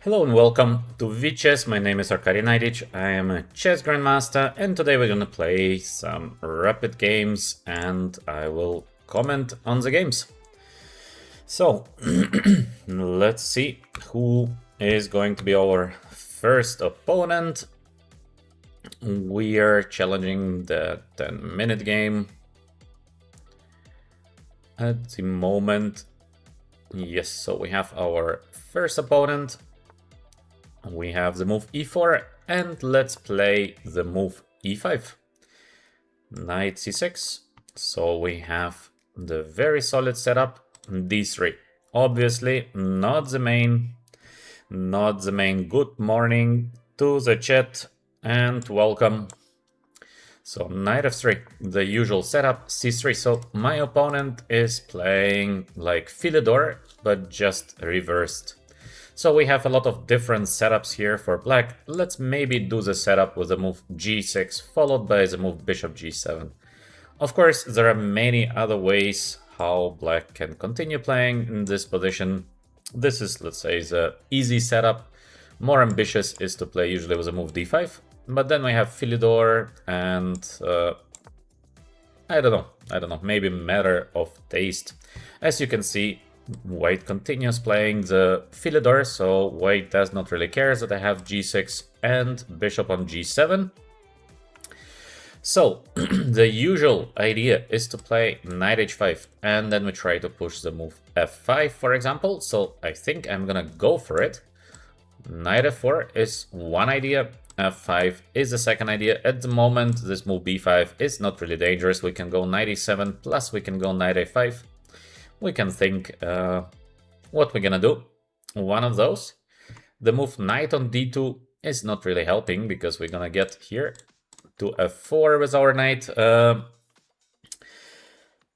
Hello and welcome to VChess. My name is Naiditsch. I am a chess grandmaster, and today we're gonna play some rapid games and I will comment on the games. So let's see who is going to be our first opponent. We are challenging the 10-minute game at the moment. Yes, so we have our first opponent. We have the move e4, and let's play the move e5. Knight c6. So we have the very solid setup, d3. Obviously, not the main. Good morning to the chat, and welcome. So knight f3, the usual setup, c3. So my opponent is playing like Philidor, but just reversed. So we have a lot of different setups here for black. Let's maybe do the setup with the move g6, followed by the move bishop g7. Of course, there are many other ways how black can continue playing in this position. This is, let's say, the easy setup. More ambitious is to play usually with the move d5. But then we have Philidor and I don't know, maybe matter of taste. As you can see, white continues playing the Philidor, so white does not really care that I have g6 and bishop on g7. So the usual idea is to play knight h5, and then we try to push the move f5, for example. So I think I'm gonna go for it. Knight f4 is one idea, f5 is the second idea. At the moment, this move b5 is not really dangerous. We can go knight e7, plus we can go knight a5. We can think what we're gonna do. One of those. The move knight on d2 is not really helping because we're gonna get here to f4 with our knight.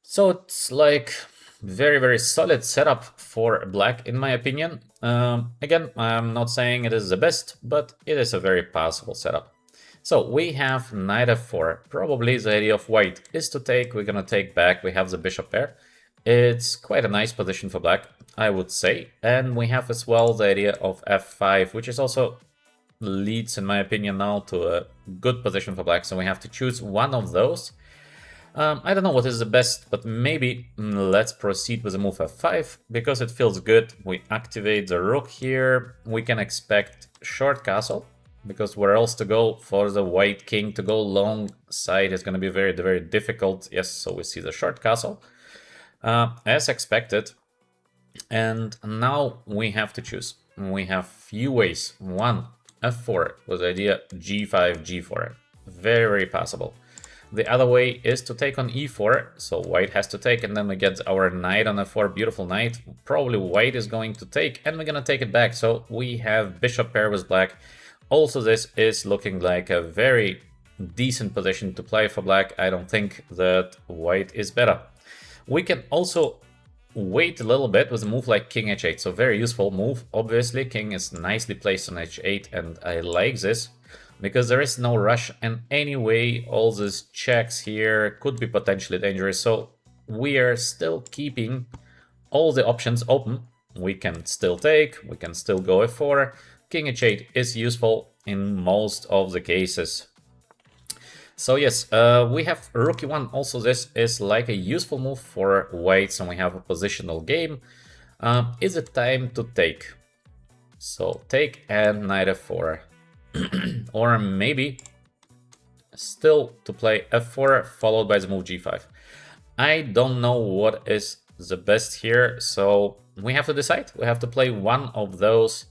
So it's like very solid setup for black, in my opinion. Again, I'm not saying it is the best, but it is a very passable setup. So we have knight f4. Probably the idea of white is to take. We're gonna take back. We have the bishop pair. It's quite a nice position for black, I would say. And we have as well the idea of f5, which is also leads, in my opinion, now to a good position for black. So we have to choose one of those. I don't know what is the best, but maybe let's proceed with the move f5 because it feels good. We activate the rook here. We can expect short castle because where else to go for the white king to go long side is going to be very difficult. Yes, so we see the short castle. As expected, and now we have to choose. We have few ways. One, f4 with the idea g5, g4. Very passable. The other way is to take on e4, so white has to take, and then we get our knight on f4, beautiful knight. Probably white is going to take, and we're gonna take it back, so we have bishop pair with black. Also, this is looking like a very decent position to play for black. I don't think that white is better. We can also wait a little bit with a move like king h8, so very useful move. Obviously, king is nicely placed on h8, and I like this because there is no rush, and anyway, all these checks here could be potentially dangerous, so we are still keeping all the options open. We can still take, we can still go f4. King h8 is useful in most of the cases. So yes, we have rook e1. Also, this is like a useful move for whites, and we have a positional game. Is it time to take? So take and knight f4. Or maybe still to play f4 followed by the move g5. I don't know what is the best here, so we have to decide. We have to play one of those.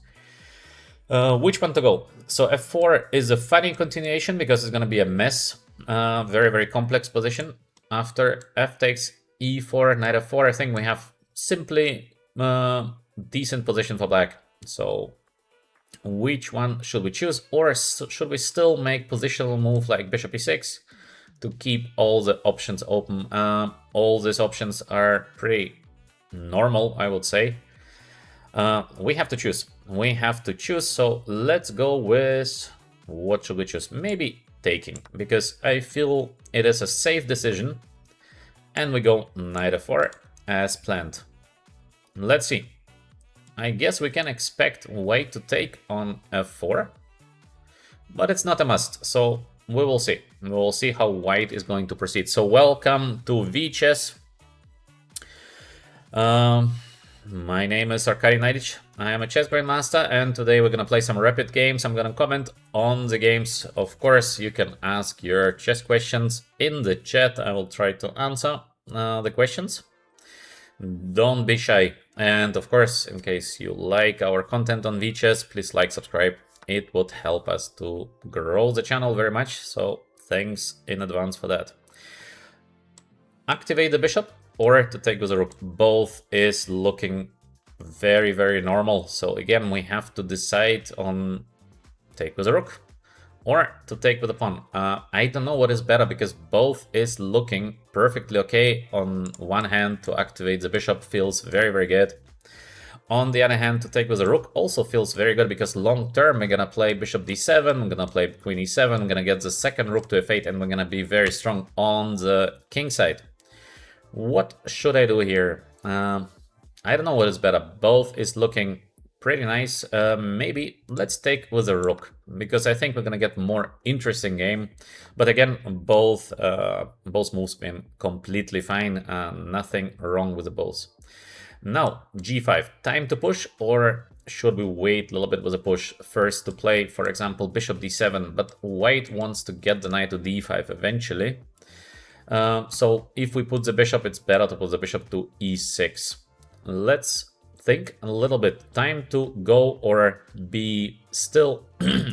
Which one to go? So f4 is a funny continuation because it's going to be a mess. Very complex position. After f takes e4, knight f4, I think we have simply decent position for black. So which one should we choose? Or should we still make positional move like bishop e6 to keep all the options open? All these options are pretty normal, I would say. We have to choose. So let's go with, what should we choose? Maybe taking, because I feel it is a safe decision. And we go knight f4 as planned. Let's see. I guess we can expect white to take on f4, but it's not a must, so we will see. We will see how white is going to proceed. So welcome to VChess. My name is Naiditsch. I am a chess grandmaster, and today we're gonna play some rapid games. I'm gonna comment on the games. Of course, you can ask your chess questions in the chat. I will try to answer the questions. Don't be shy. And of course, in case you like our content on VChess, please like, subscribe. It would help us to grow the channel very much. So thanks in advance for that. Activate the bishop or to take with the rook. Both is looking very, very normal. So again, we have to decide on take with the rook or to take with the pawn. I don't know what is better because both is looking perfectly okay. On one hand, to activate the bishop feels very, very good. On the other hand, to take with the rook also feels very good because long term we're gonna play bishop d7, I'm gonna play queen e7, I'm gonna get the second rook to f8, and we're gonna be very strong on the king side. What should I do here? I don't know what is better. Both is looking pretty nice. Maybe let's take with the rook because I think we're gonna get more interesting game. But again, both moves been completely fine. Nothing wrong with the both. Now g5. Time to push, or should we wait a little bit with the push first to play, for example, bishop d7? But white wants to get the knight to d5 eventually. So if we put the bishop, it's better to put the bishop to e6. Let's think a little bit. Time to go or be still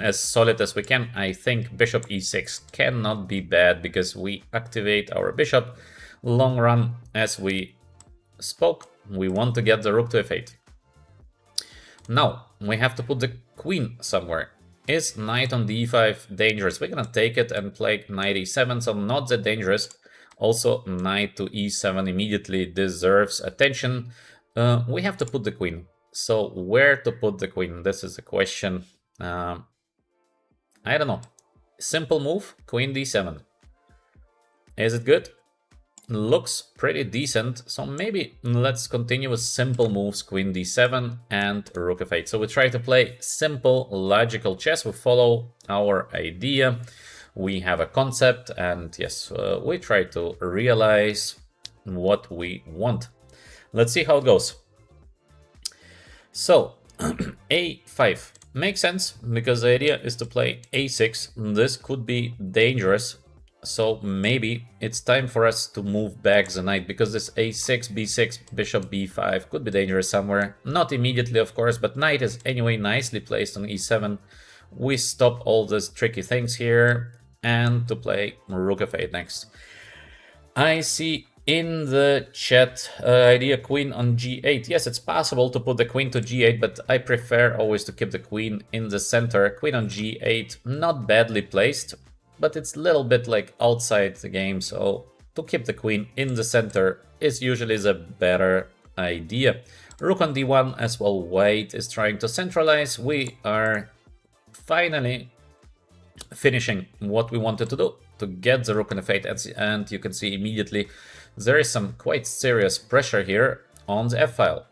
as solid as we can. I think bishop e6 cannot be bad because we activate our bishop. Long run, as we spoke, we want to get the rook to f8. Now we have to put the queen somewhere. Is knight on d5 dangerous? We're gonna take it and play knight e7, so not that dangerous. Also, knight to e7 immediately deserves attention. We have to put the queen. So where to put the queen? This is the question. I don't know. Simple move, queen d7. Is it good? Looks pretty decent. So maybe let's continue with simple moves, queen d7 and rook f8. So we try to play simple, logical chess. We follow our idea. We have a concept, and yes, we try to realize what we want. Let's see how it goes. So a5 makes sense because the idea is to play a6. This could be dangerous, so maybe it's time for us to move back the knight because this a6, b6, bishop b5 could be dangerous somewhere. Not immediately, of course, but knight is anyway nicely placed on e7. We stop all these tricky things here and to play rook f8 next. I see in the chat idea queen on g8. Yes, it's possible to put the queen to g8, but I prefer always to keep the queen in the center. Queen on g8, not badly placed, but it's a little bit like outside the game, so to keep the queen in the center is usually the better idea. Rook on d1 as well. White is trying to centralize. We are finally finishing what we wanted to do, to get the rook on f8, and you can see immediately there is some quite serious pressure here on the f-file.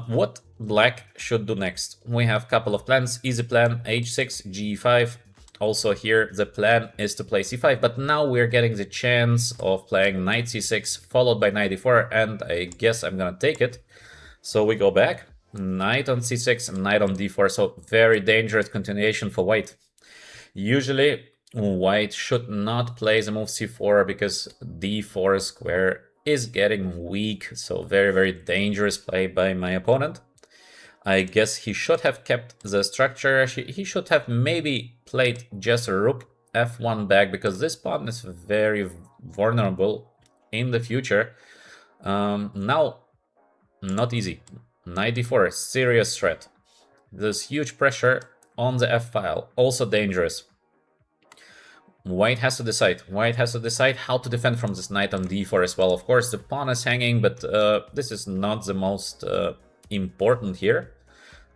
What black should do next? We have a couple of plans. Easy plan, h6, g5. Also here the plan is to play c5, but now we're getting the chance of playing knight c6 followed by knight e4, and I guess I'm gonna take it. So we go back, knight on c6 and knight on d4, so very dangerous continuation for white. Usually white should not play the move c4 because d4 square is getting weak, so very, very dangerous play by my opponent. I guess he should have kept the structure. He should have maybe played just rook f1 back because this pawn is very vulnerable in the future. Now, not easy. Knight d4, serious threat. There's huge pressure on the f-file, also dangerous. White has to decide. White has to decide how to defend from this knight on d4 as well. Of course, the pawn is hanging, but this is not the most important here.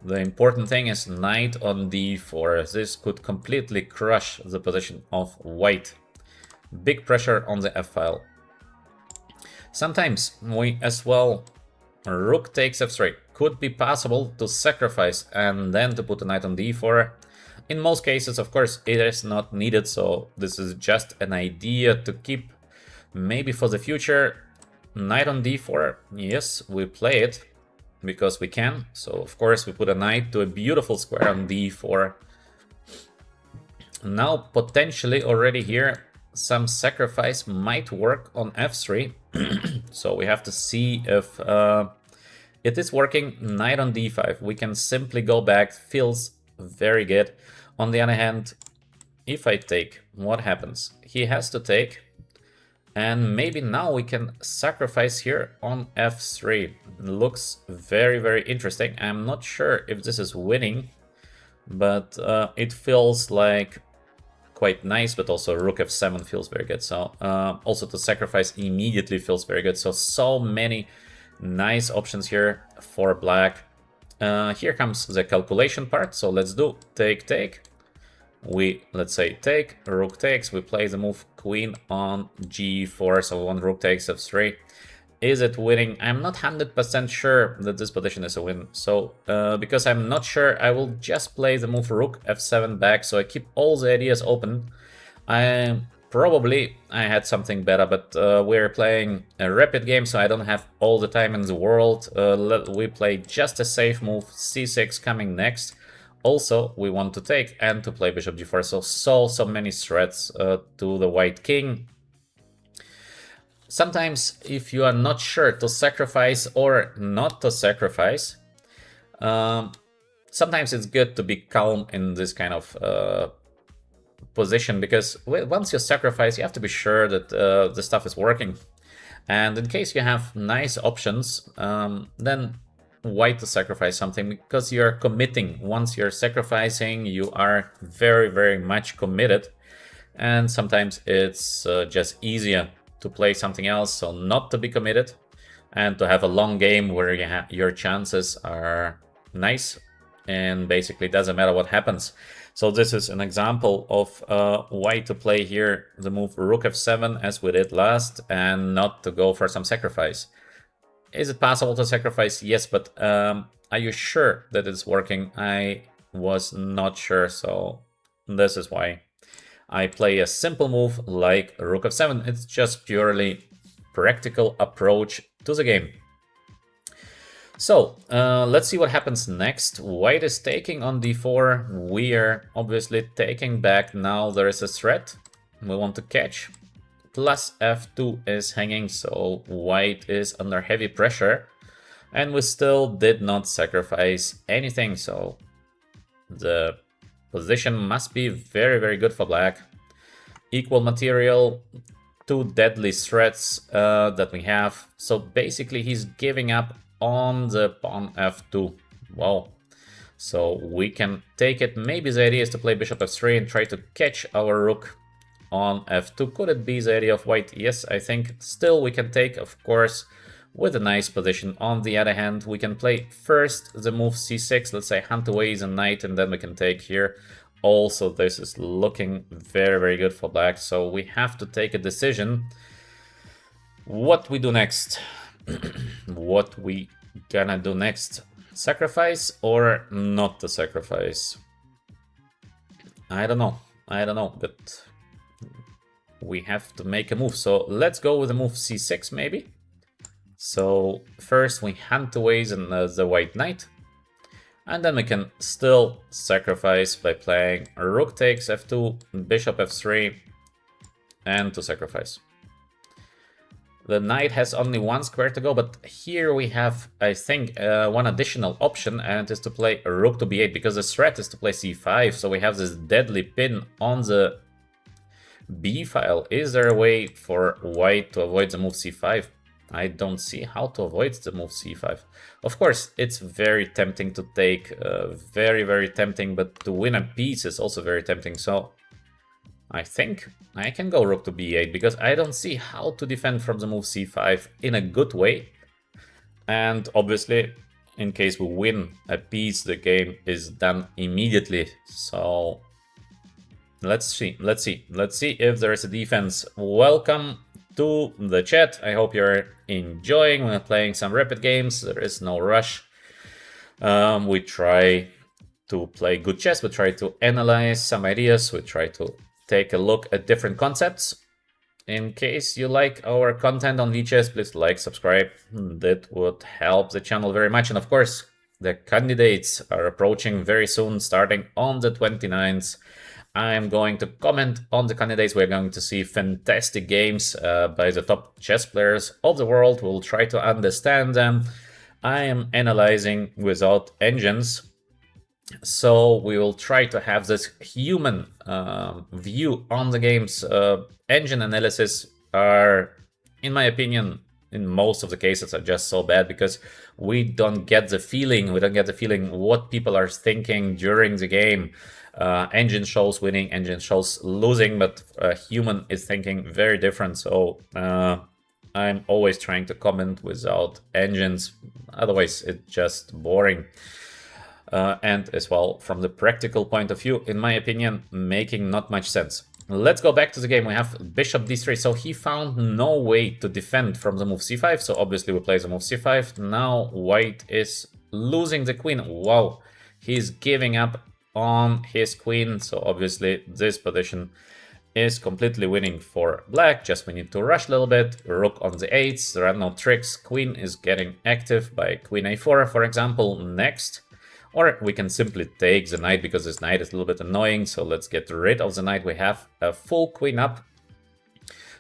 The important thing is knight on d4. This could completely crush the position of white. Big pressure on the f-file. Sometimes we as well rook takes f3. could be possible to sacrifice and then to put a knight on d4. In most cases, of course, it is not needed, so this is just an idea to keep maybe for the future. Knight on d4, yes, we play it because we can. So of course we put a knight to a beautiful square on d4. Now potentially already here some sacrifice might work on f3. So we have to see if it is working. Knight on d5, we can simply go back, feels very good. On the other hand, if I take, what happens? He has to take, and maybe now we can sacrifice here on f3. Looks very, very interesting. I'm not sure if this is winning, but it feels like quite nice, but also rook f7 feels very good. So also to sacrifice immediately feels very good. So many nice options here for black. Here comes the calculation part. So let's do take. We, let's say, take, rook takes, we play the move queen on g4, so one rook takes f3. Is it winning? I'm not 100% sure that this position is a win. So, because I'm not sure, I will just play the move rook f7 back, so I keep all the ideas open. I had something better, but we're playing a rapid game, so I don't have all the time in the world. We play just a safe move, c6 coming next. Also, we want to take and to play bishop g4, so many threats to the white king. Sometimes, if you are not sure to sacrifice or not to sacrifice, sometimes it's good to be calm in this kind of position, because once you sacrifice, you have to be sure that the stuff is working. And in case you have nice options, then why to sacrifice something? Because you're committing. Once you're sacrificing, you are very, very much committed. And sometimes it's just easier to play something else, so not to be committed, and to have a long game where your chances are nice, and basically doesn't matter what happens. So this is an example of why to play here the move rook f7 as we did last, and not to go for some sacrifice. Is it possible to sacrifice? Yes, but are you sure that it's working? I was not sure, so this is why I play a simple move like rook f7. It's just purely practical approach to the game. So let's see what happens next. White is taking on d4. We are obviously taking back. Now there is a threat we want to catch. Plus f2 is hanging, so white is under heavy pressure, and we still did not sacrifice anything, so the position must be very, very good for black. Equal material, two deadly threats that we have, so basically he's giving up on the pawn f2. Wow. So we can take it. Maybe the idea is to play bishop f3 and try to catch our rook on f2. Could it be the idea of white? Yes, I think. Still we can take, of course, with a nice position. On the other hand, we can play first the move c6, let's say hunt away the knight, and then we can take here. Also, this is looking very, very good for black, so we have to take a decision. What we do next? What we gonna do next? Sacrifice or not to sacrifice? I don't know, but we have to make a move. So let's go with the move c6 maybe. So first we hunt away the white knight, and then we can still sacrifice by playing rook takes f2, bishop f3, and to sacrifice. The knight has only one square to go, but here we have, I think, one additional option, and it is to play rook to b8, because the threat is to play c5, so we have this deadly pin on the b file. Is there a way for white to avoid the move c5? I don't see how to avoid the move c5. Of course, it's very tempting to take, very, very tempting, but to win a piece is also very tempting, so I think I can go rook to b8, because I don't see how to defend from the move c5 in a good way. And obviously, in case we win a piece, the game is done immediately. So let's see if there is a defense. Welcome to the chat. I hope you're enjoying. We're playing some rapid games. There is no rush. We try to play good chess, we try to analyze some ideas, we try to take a look at different concepts. In case you like our content on VChess, please like, subscribe. That would help the channel very much. And of course, the candidates are approaching very soon, starting on the 29th. I'm going to comment on the candidates. We're going to see fantastic games by the top chess players of the world. We'll try to understand them. I am analyzing without engines. So we will try to have this human view on the games. Engine analysis are, in my opinion, in most of the cases are just so bad because we don't get the feeling. We don't get the feeling what people are thinking during the game. Engine shows winning, engine shows losing, but human is thinking very different. So I'm always trying to comment without engines. Otherwise, it's just boring. And as well, from the practical point of view, in my opinion, making not much sense. Let's go back to the game. We have bishop d3, so he found no way to defend from the move c5, so obviously we play the move c5. Now white is losing the queen. Wow, he's giving up on his queen, so obviously this position is completely winning for black. Just we need to rush a little bit. Rook on the 8s, there are no tricks. Queen is getting active by queen a4, for example, next. Or we can simply take the knight because this knight is a little bit annoying. So let's get rid of the knight. We have a full queen up.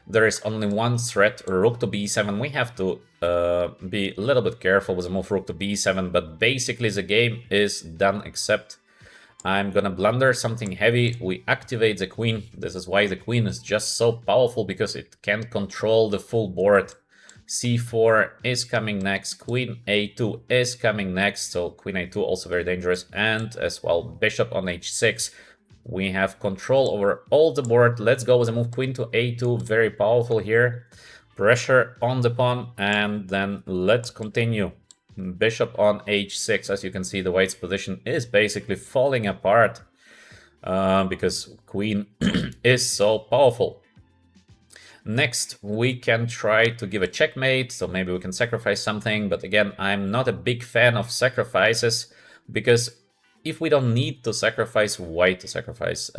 There is only one threat, rook to b7. We have to be a little bit careful with the move rook to b7. But basically the game is done, except I'm gonna blunder something heavy. We activate the queen. This is why the queen is just so powerful, because it can control the full board. c4 is coming next, queen a2 is coming next, so queen a2 also very dangerous, and as well bishop on h6. We have control over all the board. Let's go with the move queen to a2, very powerful here. Pressure on the pawn, and then let's continue. Bishop on h6. As you can see, the white's position is basically falling apart because queen is so powerful. Next, we can try to give a checkmate, so maybe we can sacrifice something, but again, I'm not a big fan of sacrifices, because if we don't need to sacrifice, why to sacrifice?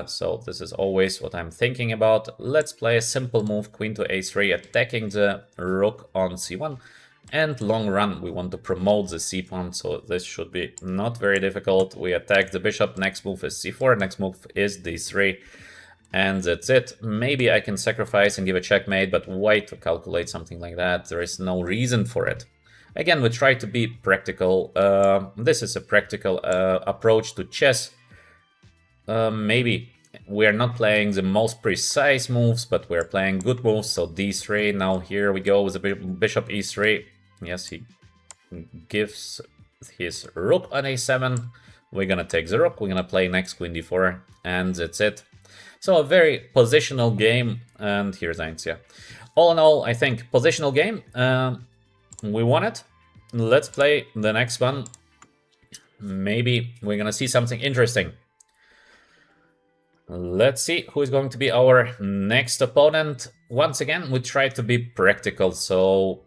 So this is always what I'm thinking about. Let's play a simple move, queen to a3, attacking the rook on c1, and long run, we want to promote the c pawn, so this should be not very difficult. We attack the bishop, next move is c4, next move is d3. And that's it. Maybe I can sacrifice and give a checkmate, but why to calculate something like that? There is no reason for it. Again, we try to be practical. This is a practical approach to chess. Maybe we are not playing the most precise moves, but we're playing good moves. So d3, now here we go with the bishop e3. Yes, he gives his rook on a7. We're gonna take the rook, we're gonna play next queen d4, and that's it. So a very positional game, and here's Eins, yeah. All in all, I think positional game. We won it. Let's play the next one. Maybe we're gonna see something interesting. Let's see who is going to be our next opponent. Once again, we try to be practical. So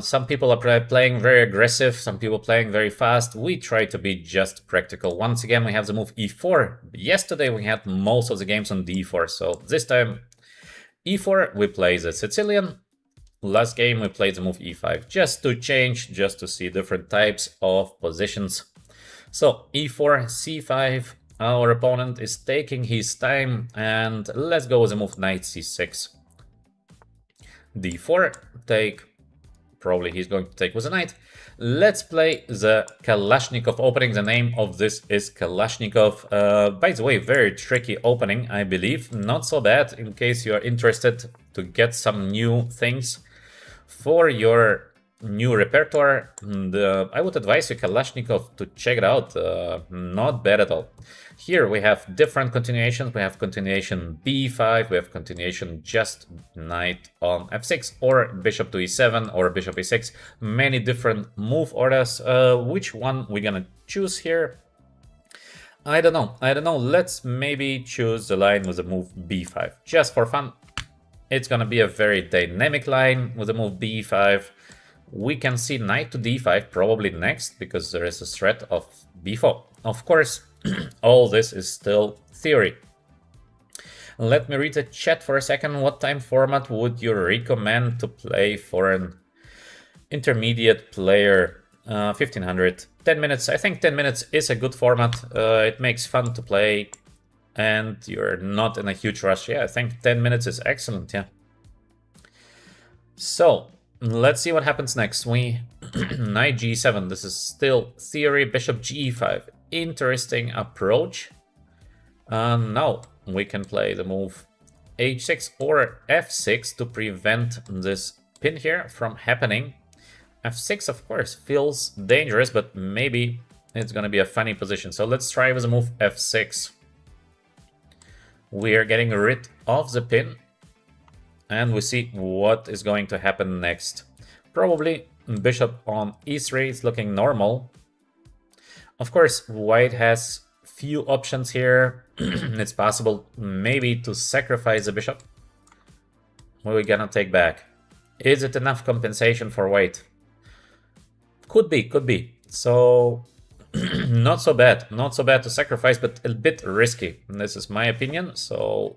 some people are playing very aggressive, some people playing very fast. We try to be just practical. Once again, we have the move e4. Yesterday we had most of the games on d4, so this time e4, we play the Sicilian. Last game we played the move e5, just to change, just to see different types of positions. So e4, c5, our opponent is taking his time, and let's go with the move knight c6. d4, take. Probably he's going to take with a knight. Let's play the Kalashnikov opening. The name of this is Kalashnikov. By the way, very tricky opening, I believe. Not so bad, in case you are interested to get some new things for your new repertoire. I would advise you Kalashnikov to check it out. Not bad at all. Here we have different continuations. We have continuation b5, we have continuation just knight on f6, or bishop to e7, or bishop e6. Many different move orders. Which one we're gonna choose here? I don't know. Let's maybe choose the line with the move b5, just for fun. It's gonna be a very dynamic line with the move b5. we can see knight to d5 probably next, because there is a threat of b4. Of course, all this is still theory. Let me read the chat for a second. What time format would you recommend to play for an intermediate player? 1500. 10 minutes. I think 10 minutes is a good format. It makes fun to play and you're not in a huge rush. Yeah, I think 10 minutes is excellent, yeah. So, let's see what happens next. We knight g7. This is still theory. Bishop g5. Interesting approach. Now we can play the move h6 or f6 to prevent this pin here from happening. f6, of course, feels dangerous, but maybe it's going to be a funny position. So let's try with the move f6. We are getting rid of the pin, and we see what is going to happen next. Probably bishop on e3 is looking normal. Of course, white has few options here. It's possible maybe to sacrifice the bishop. What are we gonna take back? Is it enough compensation for white? Could be, could be. So, not so bad. Not so bad to sacrifice, but a bit risky. And this is my opinion, so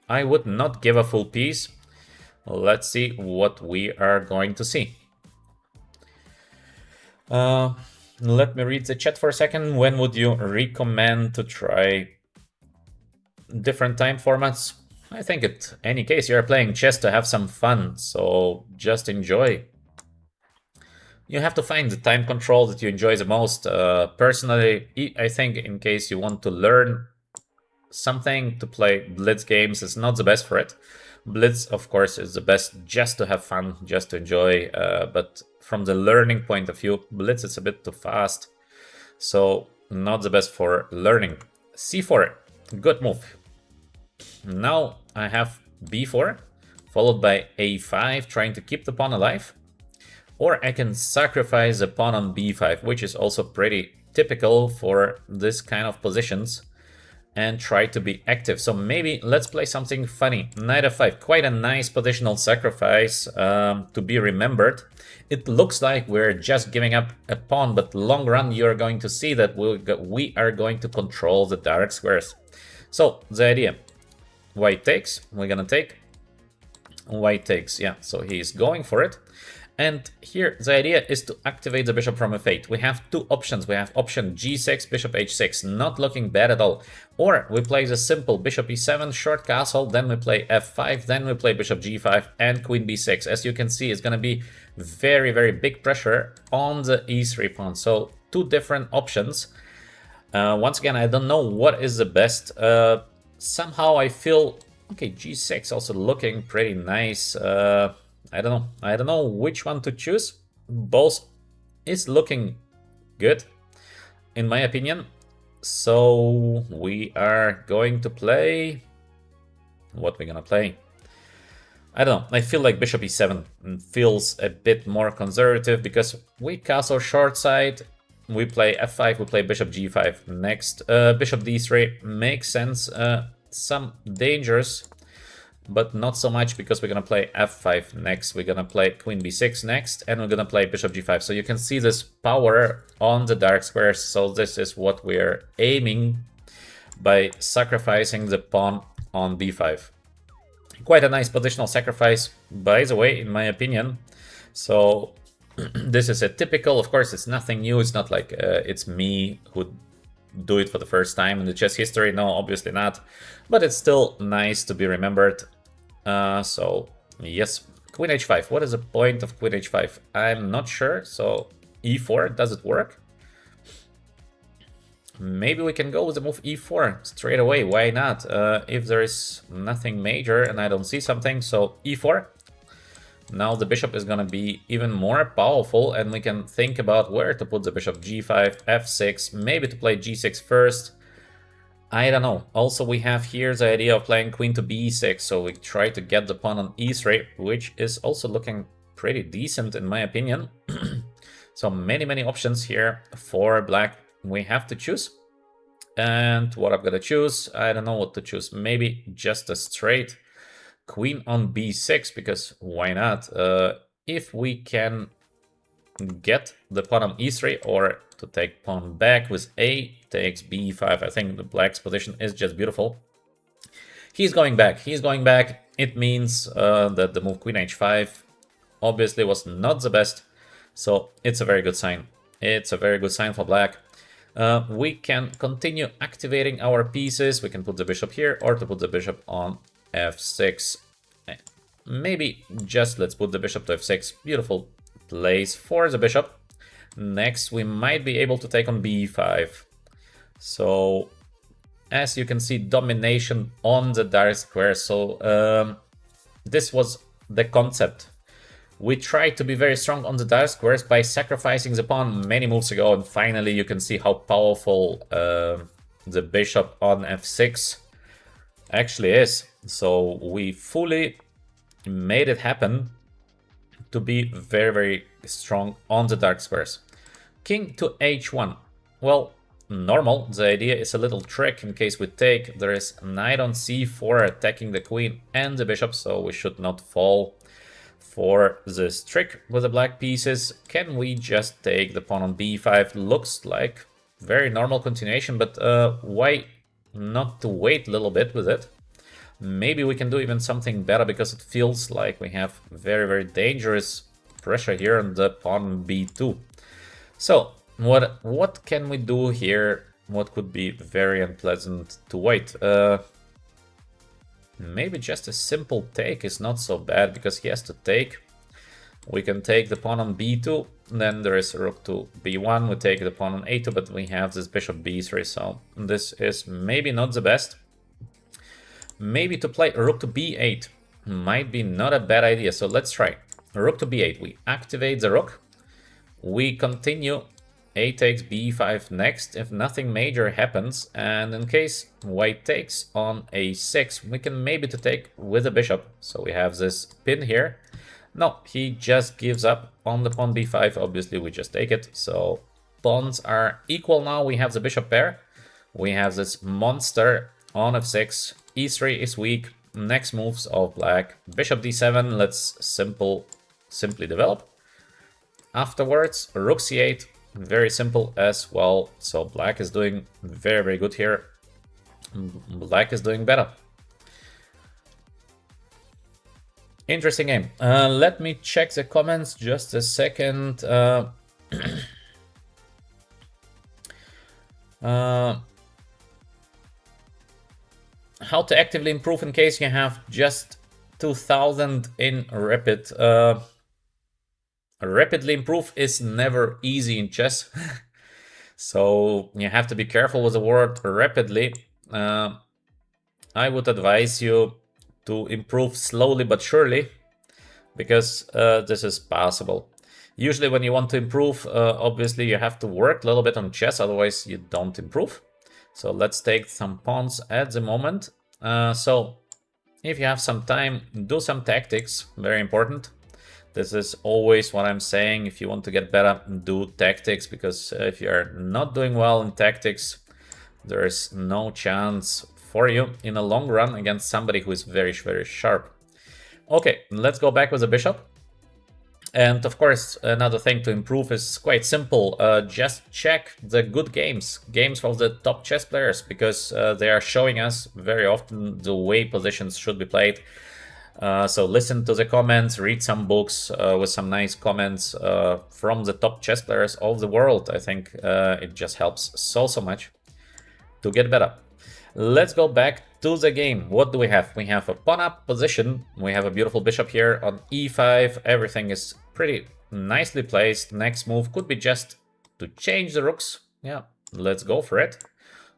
I would not give a full piece. Let's see what we are going to see. Let me read the chat for a second. When would you recommend to try different time formats? I think in any case, you're playing chess to have some fun, so just enjoy. You have to find the time control that you enjoy the most. Personally, I think in case you want to learn something, to play blitz games is not the best for it. Blitz, of course, is the best just to have fun, just to enjoy, but from the learning point of view, blitz is a bit too fast, so not the best for learning. c4, good move. Now I have b4, followed by a5, trying to keep the pawn alive. Or I can sacrifice the pawn on b5, which is also pretty typical for this kind of positions, and try to be active. So maybe let's play something funny. Knight f5, quite a nice positional sacrifice to be remembered. It looks like we're just giving up a pawn, but long run you're going to see that we are going to control the direct squares. So the idea, white takes, we're gonna take, white takes, yeah, so he's going for it. And here the idea is to activate the bishop from f8. We have two options. We have option g6, bishop h6, not looking bad at all. Or we play the simple bishop e7, short castle, then we play f5, then we play bishop g5 and queen b6. As you can see, it's going to be very, very big pressure on the e3 pawn. So two different options. Once again, I don't know what is the best. Somehow I feel, okay, g6 also looking pretty nice. I don't know which one to choose. Both is looking good, in my opinion. So we are going to play. What we're gonna play? I don't know. I feel like bishop e7 feels a bit more conservative because we castle short side. We play f5. We play bishop g5 next. Bishop d3 makes sense. Some dangers, but not so much because we're gonna play f5 next, we're gonna play queen b6 next, and we're gonna play bishop g5. So you can see this power on the dark squares. So this is what we're aiming by sacrificing the pawn on b5. Quite a nice positional sacrifice, by the way, in my opinion. So this is a typical, of course, it's nothing new. It's not like it's me who do it for the first time in the chess history. No, obviously not. But it's still nice to be remembered. So, yes, queen h5. What is the point of queen h5? I'm not sure. So, e4, does it work? Maybe we can go with the move e4 straight away. Why not? If there is nothing major and I don't see something. So, e4. Now the bishop is going to be even more powerful, and we can think about where to put the bishop. G5, f6, maybe to play g6 first. I don't know. Also, we have here the idea of playing queen to b6, so we try to get the pawn on e3, which is also looking pretty decent in my opinion. So many options here for black. We have to choose. And what I'm gonna choose, I don't know what to choose. Maybe just a straight queen on b6, because why not? if we can get the pawn on e3 or to take pawn back with a takes b5. I think the black's position is just beautiful. He's going back. He's going back. It means that the move queen h5 obviously was not the best. So it's a very good sign. It's a very good sign for black. We can continue activating our pieces. We can put the bishop here or to put the bishop on f6. Maybe just let's put the bishop to f6. Beautiful place for the bishop. Next, we might be able to take on b5. So, as you can see, domination on the dark square. So, this was the concept. We tried to be very strong on the dark squares by sacrificing the pawn many moves ago, and finally you can see how powerful the bishop on f6 actually is. So we fully made it happen to be very, very strong on the dark squares. King to h1. Well, normal. The idea is a little trick in case we take. There is knight on c4 attacking the queen and the bishop, so we should not fall for this trick with the black pieces. Can we just take the pawn on b5? Looks like very normal continuation, but why not to wait a little bit with it? Maybe we can do even something better, because it feels like we have very, very dangerous pressure here on the pawn b2. So what can we do here? What could be very unpleasant to white? Maybe just a simple take is not so bad, because he has to take. We can take the pawn on b2, then there is rook to b1, we take the pawn on a2, but we have this bishop b3, so this is maybe not the best. Maybe to play rook to b8 might be not a bad idea, so let's try. Rook to b8, we activate the rook, we continue. A takes b5 next if nothing major happens, and in case white takes on a6, we can maybe to take with the bishop. So we have this pin here. No, he just gives up on the pawn b5. Obviously, we just take it. So pawns are equal now. We have the bishop pair. We have this monster on f6. e3 is weak. Next moves of black. Bishop d7. Let's simply develop. Afterwards, rook c8. Very simple as well. So black is doing very, very good here. Black is doing better. Interesting game. Let me check the comments just a second. How to actively improve in case you have just 2000 in rapid. Rapidly improve is never easy in chess. So you have to be careful with the word rapidly. I would advise you to improve slowly but surely, because this is possible. Usually when you want to improve, obviously you have to work a little bit on chess, otherwise you don't improve. So let's take some pawns at the moment. So if you have some time, do some tactics, very important. This is always what I'm saying. If you want to get better, do tactics, because if you're not doing well in tactics, there is no chance for you in the long run against somebody who is very, very sharp. Okay, let's go back with the bishop. And of course, another thing to improve is quite simple. Just check the good games of the top chess players, because they are showing us very often the way positions should be played. So listen to the comments, read some books with some nice comments from the top chess players of the world. I think it just helps so much to get better. Let's go back to the game. What do we have? We have a pawn up position. We have a beautiful bishop here on e5. Everything is pretty nicely placed. Next move could be just to change the rooks. Yeah, let's go for it.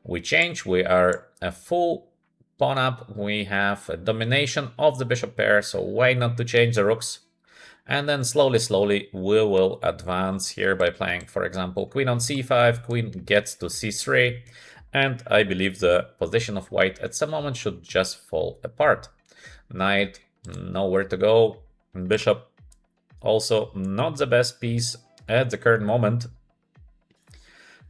We change. We are a full pawn up. We have a domination of the bishop pair, so why not to change the rooks? And then slowly we will advance here by playing, for example, queen on c5, queen gets to c3, and I believe the position of white at some moment should just fall apart. Knight, nowhere to go. Bishop, also not the best piece at the current moment.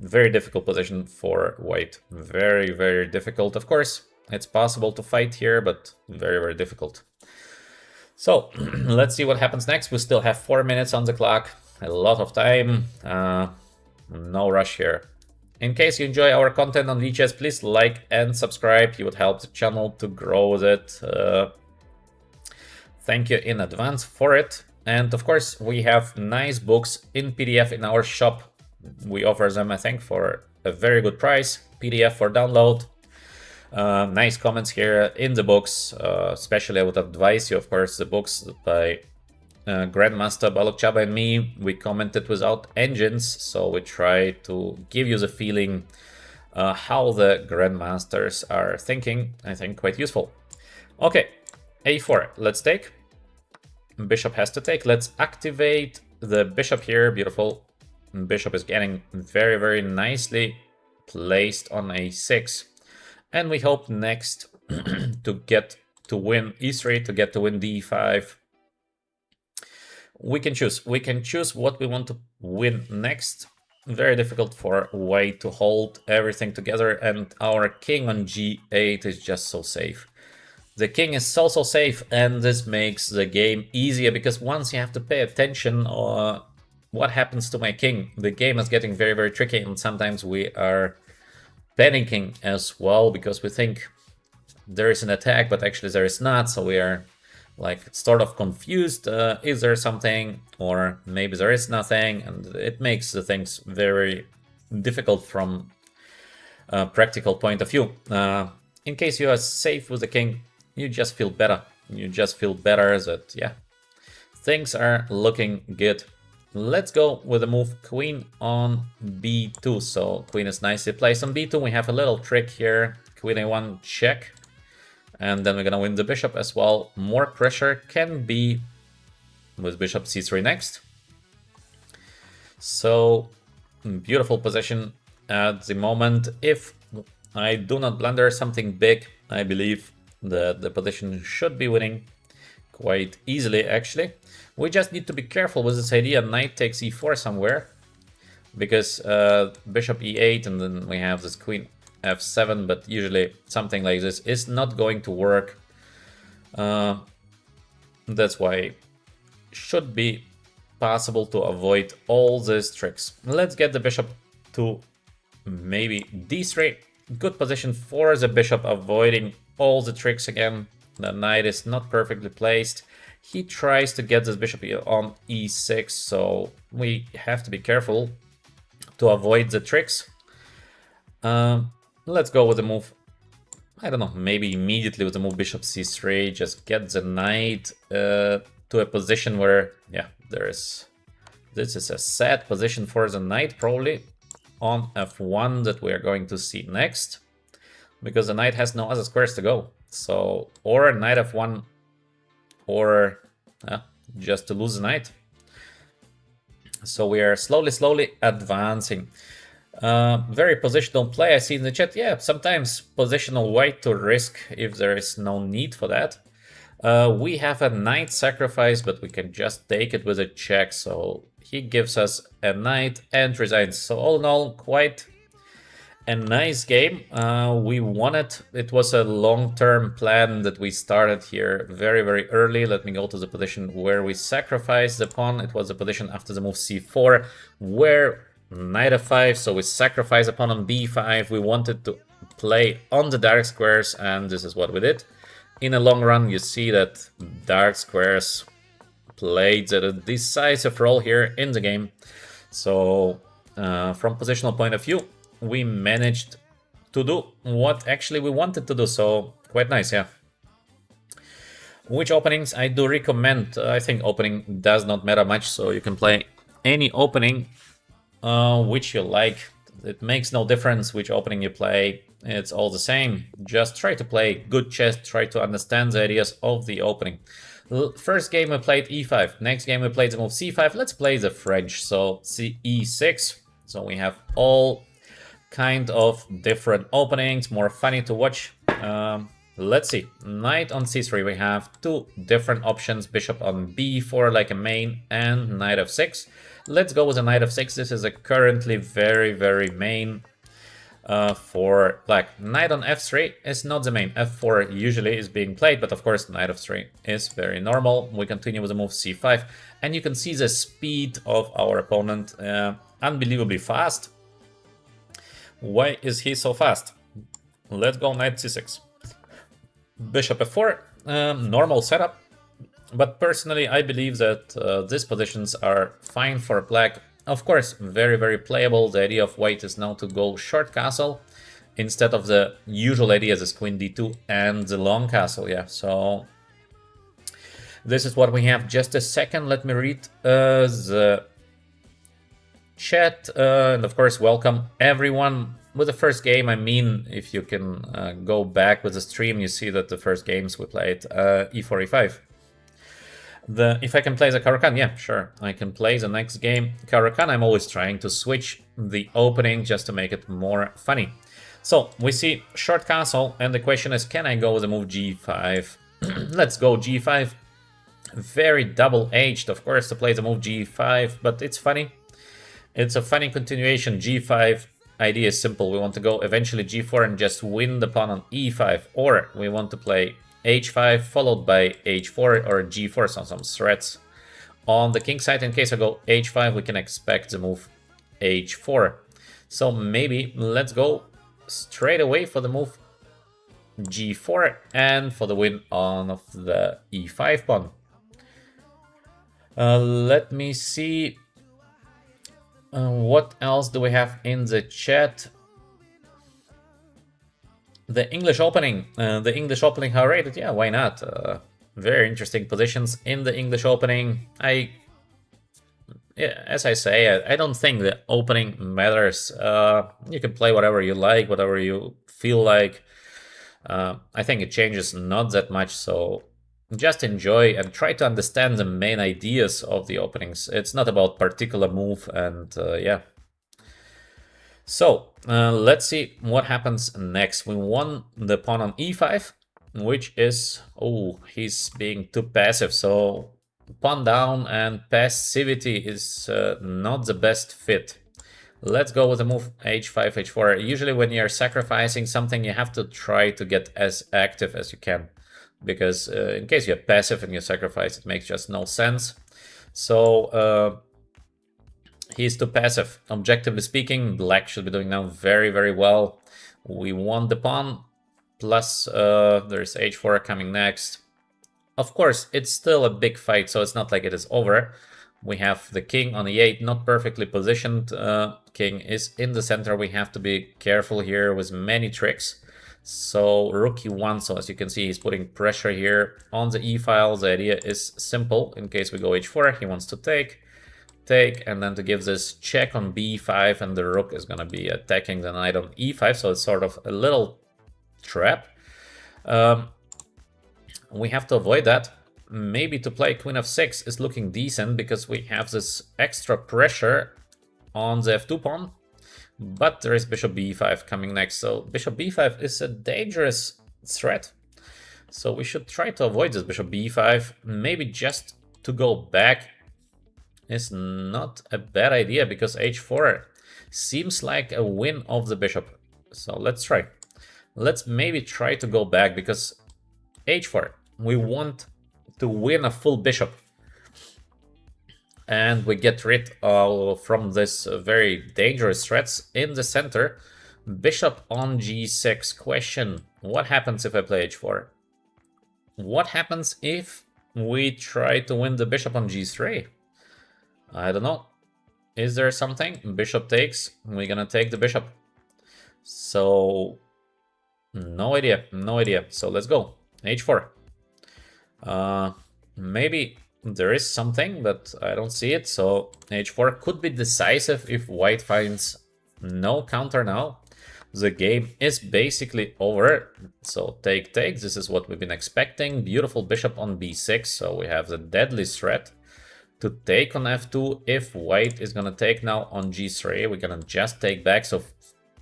Very difficult position for white. Very difficult. Of course, it's possible to fight here, but very difficult. So let's see what happens next. We still have 4 minutes on the clock, a lot of time, no rush here. In case you enjoy our content on VGS, please like and subscribe. You would help the channel to grow with it. Thank you in advance for it. And of course, we have nice books in PDF in our shop. We offer them, I think, for a very good price. PDF for download. Nice comments here in the books. Especially I would advise you, of course, the books by Grandmaster Balok Chaba and me. We commented without engines, so we try to give you the feeling how the Grandmasters are thinking. I think quite useful. Okay, A4, let's take. Bishop has to take. Let's activate the bishop here. Beautiful. Bishop is getting very, very nicely placed on A6. And we hope next to get to win E3, to get to win D5. We can choose. We can choose what we want to win next. Very difficult for white to hold everything together. And our king on G8 is just so safe. The king is so safe, and this makes the game easier, because once you have to pay attention what happens to my king, the game is getting very, very tricky, and sometimes we are panicking as well, because we think there is an attack, but actually there is not, so we are like sort of confused. Is there something, or maybe there is nothing, and it makes the things very difficult from a practical point of view. In case you are safe with the king, you just feel better. You just feel better that, yeah, things are looking good. Let's go with the move queen on b2. So queen is nicely placed on b2. We have a little trick here. Queen a1 check. And then we're gonna win the bishop as well. More pressure can be with bishop c3 next. So beautiful position at the moment. If I do not blunder something big, I believe the position should be winning quite easily, actually. We just need to be careful with this idea, knight takes e4 somewhere, because bishop e8, and then we have this queen f7, but usually something like this is not going to work. That's why should be possible to avoid all these tricks. Let's get the bishop to maybe d3. Good position for the bishop, avoiding all the tricks again. The knight is not perfectly placed. He tries to get this bishop on e6, so we have to be careful to avoid the tricks. Let's go with the move. I don't know, maybe immediately with the move bishop c3, just get the knight to a position where, yeah, this is a sad position for the knight, probably on f1 that we are going to see next, because the knight has no other squares to go. So, or knight f1, or just to lose the knight. So we are slowly advancing. Very positional play, I see in the chat. Yeah, sometimes positional white to risk if there is no need for that. We have a knight sacrifice, but we can just take it with a check. So he gives us a knight and resigns. So all in all, quite a nice game. We won it. It was a long-term plan that we started here very, very early. Let me go to the position where we sacrificed the pawn. It was the position after the move c4, where knight f5, so we sacrifice a pawn on b5. We wanted to play on the dark squares, and this is what we did. In the long run, you see that dark squares played a decisive role here in the game. So from positional point of view, we managed to do what actually we wanted to do, so quite nice, yeah. Which openings I do recommend? I think opening does not matter much, so you can play any opening which you like. It makes no difference which opening you play, it's all the same. Just try to play good chess, try to understand the ideas of the opening. First game we played e5, next game we played the move c5. Let's play the French, so e6. So we have all kind of different openings, more funny to watch. Let's see, knight on c3, we have two different options, bishop on b4 like a main, and knight f6. Let's go with a knight f6. This is a currently very, very main for black. Knight on f3 is not the main. f4 usually is being played, but of course knight of 3 is very normal. We continue with the move c5, and you can see the speed of our opponent, unbelievably fast. Why is he so fast? Let's go knight c6. Bishop f4, normal setup, but personally I believe that these positions are fine for black. Of course, very, very playable. The idea of white is now to go short castle instead of the usual idea as queen d2 and the long castle. Yeah, so this is what we have. Just a second, let me read the chat. And of course, welcome everyone. With the first game, I mean, if you can go back with the stream, you see that the first games we played e4, e5. If I can play the Caro-Kann, yeah, sure. I can play the next game. Caro-Kann, I'm always trying to switch the opening just to make it more funny. So, we see short castle, and the question is, can I go with the move g5? Let's go g5. Very double-edged, of course, to play the move g5, but it's funny. It's a funny continuation. g5 idea is simple. We want to go eventually g4 and just win the pawn on e5, or we want to play h5 followed by h4 or g4, so some threats. On the king side, in case I go h5, we can expect the move h4. So maybe let's go straight away for the move g4 and for the win on of the e5 pawn. Let me see. What else do we have in the chat? The English opening. How rated? Yeah, why not? Very interesting positions in the English opening. As I say, I don't think the opening matters. You can play whatever you like, whatever you feel like. I think it changes not that much, so just enjoy and try to understand the main ideas of the openings. It's not about particular move, and yeah. So, let's see what happens next. We won the pawn on e5, which is... oh, he's being too passive, so pawn down and passivity is not the best fit. Let's go with the move h5, h4. Usually when you're sacrificing something, you have to try to get as active as you can, because in case you're passive and you sacrifice, it makes just no sense. So he's too passive. Objectively speaking, black should be doing now very, very well. We won the pawn, plus there's h4 coming next. Of course, it's still a big fight, so it's not like it is over. We have the king on e8, not perfectly positioned. King is in the center. We have to be careful here with many tricks. So rook e1, so as you can see, he's putting pressure here on the e-file. The idea is simple. In case we go h4, he wants to take, and then to give this check on b5, and the rook is going to be attacking the knight on e5, so it's sort of a little trap. We have to avoid that. Maybe to play queen f6 is looking decent, because we have this extra pressure on the f2 pawn, but there is bishop b5 coming next, so bishop b5 is a dangerous threat. So we should try to avoid this bishop b5. Maybe just to go back is not a bad idea, because h4 seems like a win of the bishop. So let's try. Let's maybe try to go back, because h4, we want to win a full bishop. And we get rid from this very dangerous threats in the center. Bishop on g6. Question, what happens if I play h4? What happens if we try to win the bishop on g3? I don't know. Is there something? Bishop takes. We're gonna take the bishop. So, no idea. No idea. So let's go. h4. Maybe there is something, but I don't see it. So h4 could be decisive if white finds no counter now. The game is basically over. So take. This is what we've been expecting. Beautiful bishop on b6. So we have the deadly threat to take on f2. If white is gonna take now on g3, we're gonna just take back. So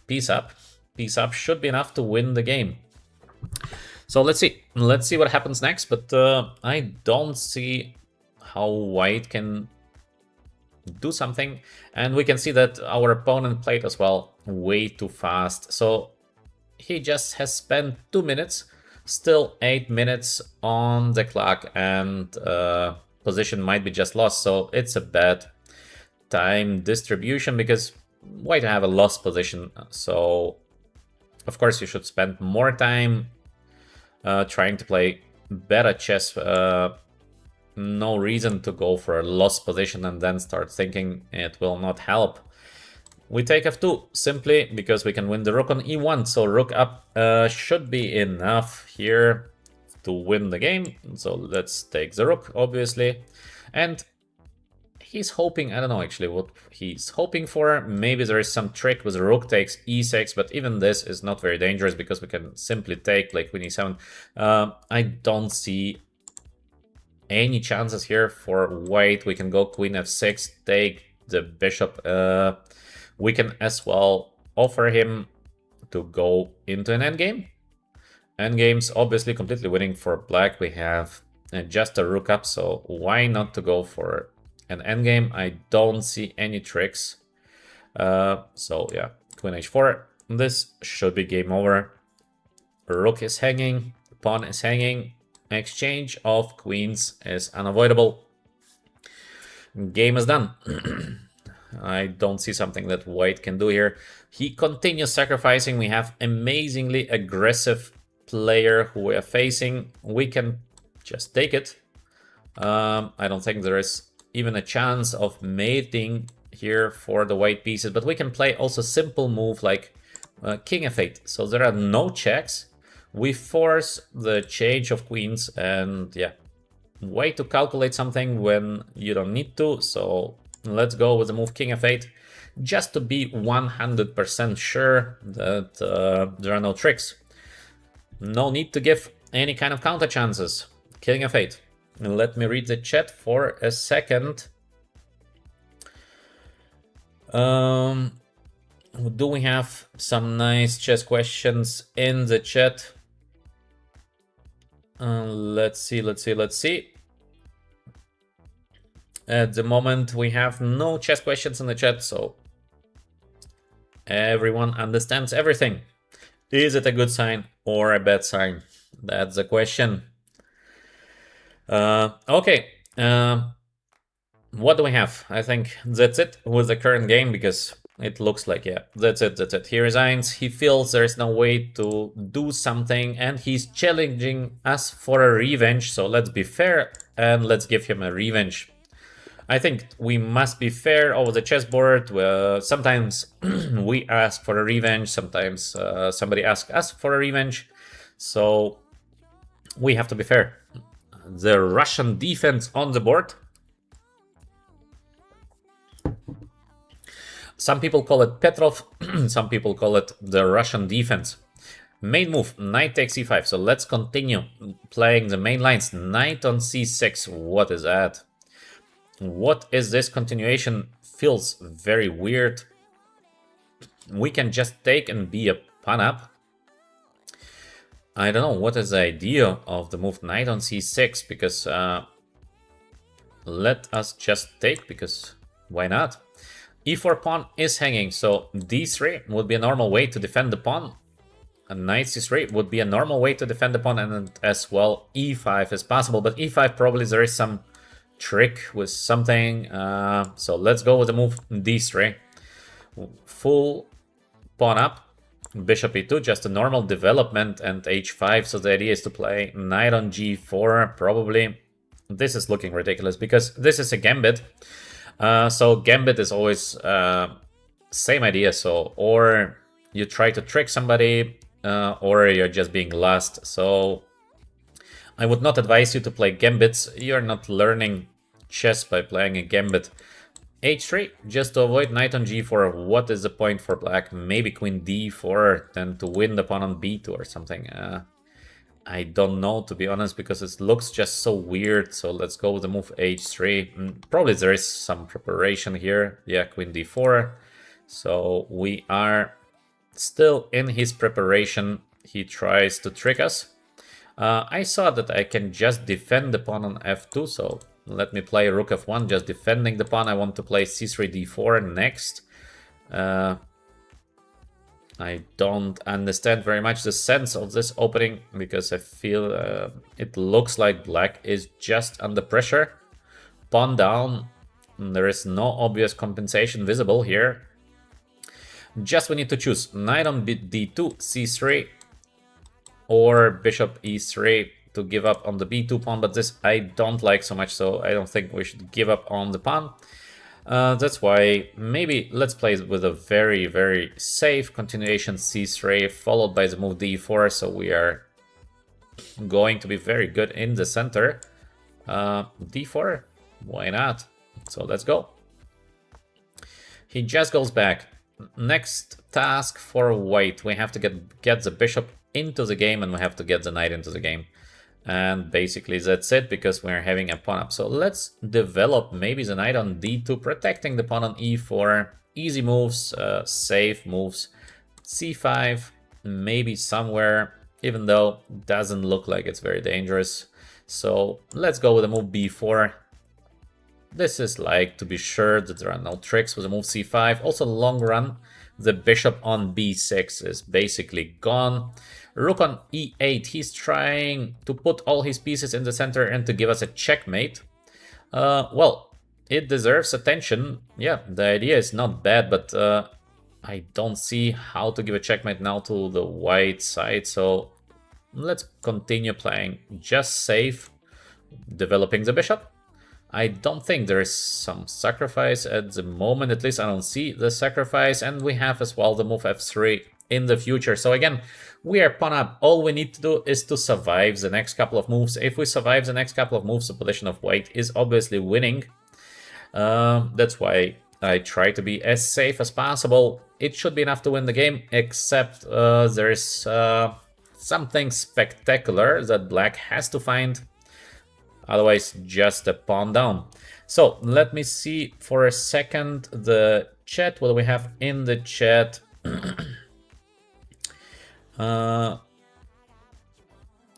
piece up. Piece up should be enough to win the game. So let's see. Let's see what happens next. But I don't see how white can do something. And we can see that our opponent played as well way too fast. So he just has spent 2 minutes, still 8 minutes on the clock, and position might be just lost. So it's a bad time distribution because white have a lost position. So of course you should spend more time trying to play better chess. No reason to go for a lost position and then start thinking it will not help. We take f2 simply because we can win the rook on e1, so rook up should be enough here to win the game. So let's take the rook, obviously. And he's hoping, I don't know actually what he's hoping for. Maybe there is some trick with rook takes e6, but even this is not very dangerous because we can simply take like queen e7. I don't see any chances here for white. We can go queen f6, take the bishop. We can as well offer him to go into an endgame. Endgame's obviously completely winning for black. We have just a rook up, so why not to go for an endgame? I don't see any tricks. So yeah, queen h4. This should be game over. Rook is hanging, pawn is hanging. Exchange of queens is unavoidable. Game is done. I don't see something that white can do here. He continues sacrificing. We have amazingly aggressive player who we are facing. We can just take it. I don't think there is even a chance of mating here for the white pieces, but we can play also simple move like king f8. So there are no checks. We force the change of queens, and yeah, way to calculate something when you don't need to. So let's go with the move king f8, just to be 100% sure that there are no tricks. No need to give any kind of counter chances. King f8. Let me read the chat for a second. Do we have some nice chess questions in the chat? Let's see. At the moment, we have no chess questions in the chat, so everyone understands everything. Is it a good sign or a bad sign? That's the question. Okay. What do we have? I think that's it with the current game, because it looks like, yeah, that's it. He resigns. He feels there is no way to do something, and he's challenging us for a revenge. So let's be fair and let's give him a revenge. I think we must be fair over the chessboard. Sometimes we ask for a revenge, sometimes somebody asks us for a revenge. So we have to be fair. The Russian defense on the board. Some people call it Petrov, some people call it the Russian defense. Main move, knight takes e5. So let's continue playing the main lines. Knight on c6. What is that? What is this continuation? Feels very weird. We can just take and be a pawn up. I don't know what is the idea of the move knight on c6, because let us just take, because why not? e4 pawn is hanging, so d3 would be a normal way to defend the pawn. And knight c3 would be a normal way to defend the pawn, and as well e5 is possible, but e5 probably there is some trick with something. So let's go with the move d3. Full pawn up. Bishop e2, just a normal development, and h5. So the idea is to play knight on g4, probably. This is looking ridiculous because this is a gambit. So gambit is always same idea. So or you try to trick somebody, or you're just being lost. So I would not advise you to play gambits. You're not learning chess by playing a gambit. h3, just to avoid knight on g4. What is the point for black? Maybe queen d4, then to win the pawn on b2 or something. I don't know, to be honest, because it looks just so weird. So let's go with the move h3. Probably there is some preparation here. Yeah, queen d4. So we are still in his preparation. He tries to trick us. I saw that I can just defend the pawn on f2, so Let me play rook f1, just defending the pawn. I want to play c3 d4 next. I don't understand very much the sense of this opening because I feel it looks like black is just under pressure. Pawn down. There is no obvious compensation visible here. Just we need to choose knight on d2, c3, or bishop e3 to give up on the b2 pawn, but this I don't like so much, so I don't think we should give up on the pawn. That's why maybe let's play it with a very, very safe continuation c3 followed by the move d4, so we are going to be very good in the center. D4, why not? So let's go. He just goes back. Next task for white, we have to get the bishop into the game and we have to get the knight into the game. And basically that's it, because we're having a pawn up. So let's develop maybe the knight on d2, protecting the pawn on e4. Easy moves, safe moves. c5, maybe somewhere, even though doesn't look like it's very dangerous. So let's go with the move b4. This is like to be sure that there are no tricks with the move c5. Also long run, the bishop on b6 is basically gone. Rook on e8, he's trying to put all his pieces in the center and to give us a checkmate. Well, it deserves attention. Yeah, the idea is not bad, but I don't see how to give a checkmate now to the white side. So let's continue playing just safe, developing the bishop. I don't think there is some sacrifice at the moment, at least I don't see the sacrifice, and we have as well the move f3 in the future. So again, we are pawn up. All we need to do is to survive the next couple of moves. If we survive the next couple of moves, the position of white is obviously winning. That's why I try to be as safe as possible. It should be enough to win the game, except there is something spectacular that black has to find. Otherwise, just a pawn down. So let me see for a second the chat. What do we have in the chat?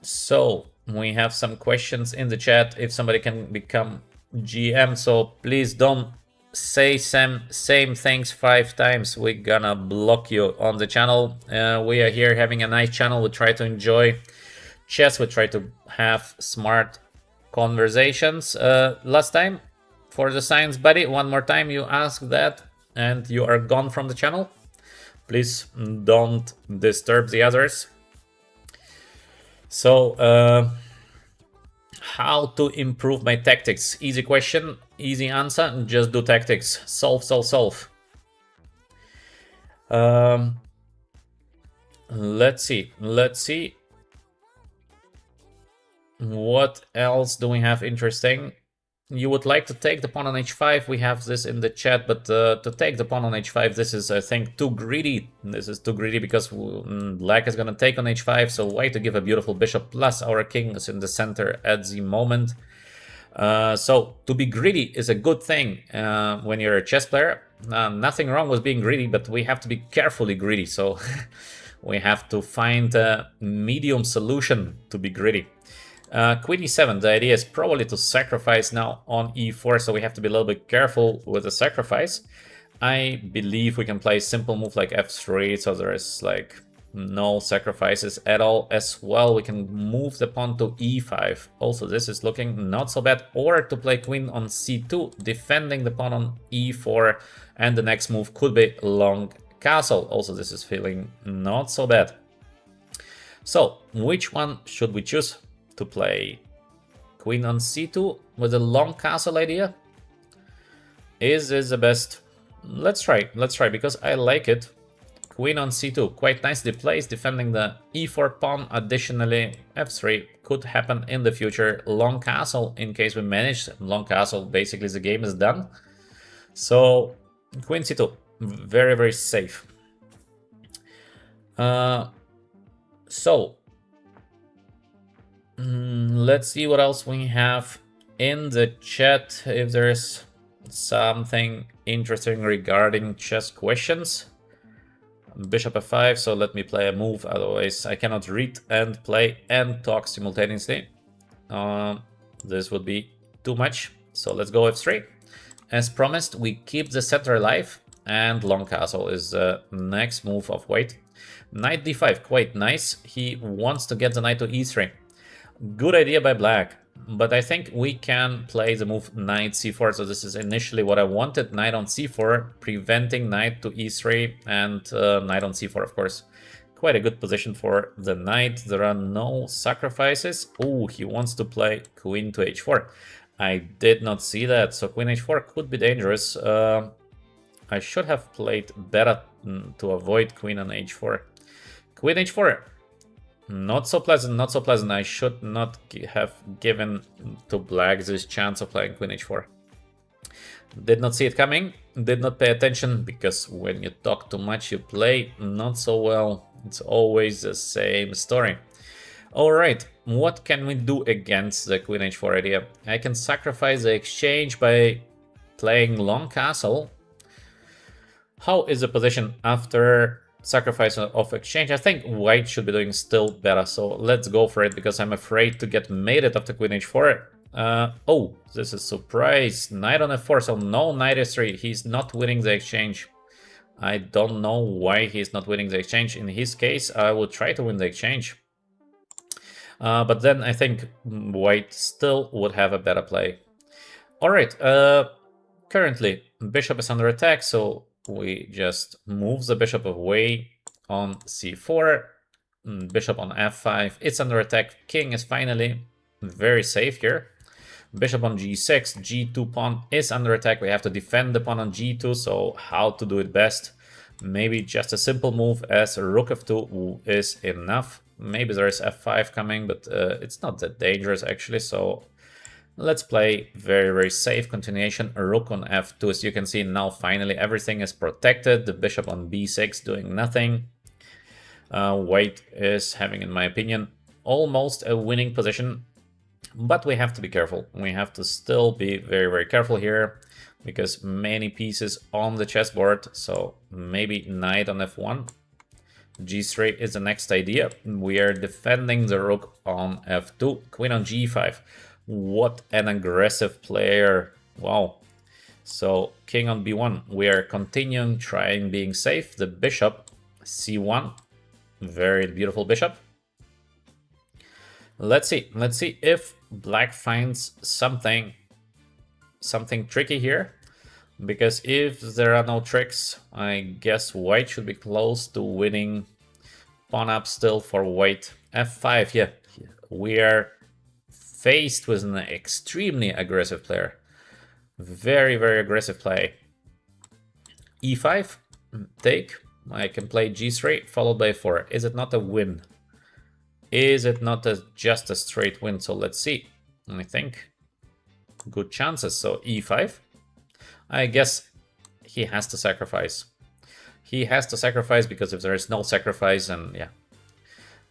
So we have some questions in the chat. If somebody can become GM, so please don't say same things 5 times. We're gonna block you on the channel. We are here having a nice channel. We try to enjoy chess. We try to have smart conversations. Last time for the science buddy, one more time you ask that and you are gone from the channel. Please don't disturb the others. So how to improve my tactics? Easy question, easy answer. Just do tactics. Solve. Let's see. What else do we have interesting? You would like to take the pawn on h5. We have this in the chat, but to take the pawn on h5, this is, I think, too greedy. This is too greedy because black is going to take on h5. So why to give a beautiful bishop plus our king is in the center at the moment. So to be greedy is a good thing when you're a chess player. Nothing wrong with being greedy, but we have to be carefully greedy. So we have to find a medium solution to be greedy. Queen e7, the idea is probably to sacrifice now on e4, so we have to be a little bit careful with the sacrifice. I believe we can play a simple move like f3, so there is like no sacrifices at all. As well, we can move the pawn to e5. Also, this is looking not so bad. Or to play queen on c2, defending the pawn on e4, and the next move could be long castle. Also, this is feeling not so bad. So, which one should we choose? To play queen on c2 with a long castle idea? Is this the best? Let's try because I like it. Queen on c2, quite nicely placed, defending the e4 pawn. Additionally, f3 could happen in the future. Long castle in case we manage. Long castle, basically the game is done. So queen c2, very, very safe. Let's see what else we have in the chat, if there's something interesting regarding chess questions. Bishop f5, so let me play a move, otherwise I cannot read and play and talk simultaneously. This would be too much. So let's go f3. As promised, we keep the center alive, and long castle is the next move of white. Knight d5, quite nice. He wants to get the knight to e3. Good idea by black, but I think we can play the move knight c4. So this is initially what I wanted, knight on c4, preventing knight to e3 and knight on c4, of course. Quite a good position for the knight. There are no sacrifices. Oh, he wants to play queen to h4. I did not see that, so queen h4 could be dangerous. I should have played better to avoid queen on h4. Queen h4, not so pleasant, not so pleasant. I should not have given to black this chance of playing queen h4. Did not see it coming, did not pay attention, because when you talk too much, you play not so well. It's always the same story. Alright, what can we do against the queen h4 idea? I can sacrifice the exchange by playing long castle. How is the position after sacrifice of exchange? I think white should be doing still better, so let's go for it, because I'm afraid to get mated after queen h4. Oh, this is surprise. Knight on f4, so no knight s3. He's not winning the exchange. I don't know why he's not winning the exchange. In his case, I will try to win the exchange. But then I think white still would have a better play. Alright, currently bishop is under attack, so we just move the bishop away on c4. Bishop on f5, it's under attack. King is finally very safe here. Bishop on g6, g2 pawn is under attack. We have to defend the pawn on g2, so how to do it best? Maybe just a simple move as rook f2 is enough. Maybe there is f5 coming, but it's not that dangerous actually, so let's play very, very safe continuation. Rook on f2, as you can see now finally everything is protected. The bishop on b6 doing nothing. White is having, in my opinion, almost a winning position. But we have to be careful. We have to still be very, very careful here, because many pieces on the chessboard. So maybe knight on f1. g3 is the next idea. We are defending the rook on f2. Queen on g5. What an aggressive player. Wow. So king on b1. We are continuing trying being safe. The bishop c1. Very beautiful bishop. Let's see if black finds something tricky here, because if there are no tricks, I guess white should be close to winning. Pawn up still for white. f5, yeah, we are faced with an extremely aggressive player. Very, very aggressive play. e5, take. I can play g3 followed by 4. Is it not a win? Is it not just a straight win? So let's see. I think good chances. So e5. I guess he has to sacrifice. He has to sacrifice, because if there is no sacrifice, then yeah.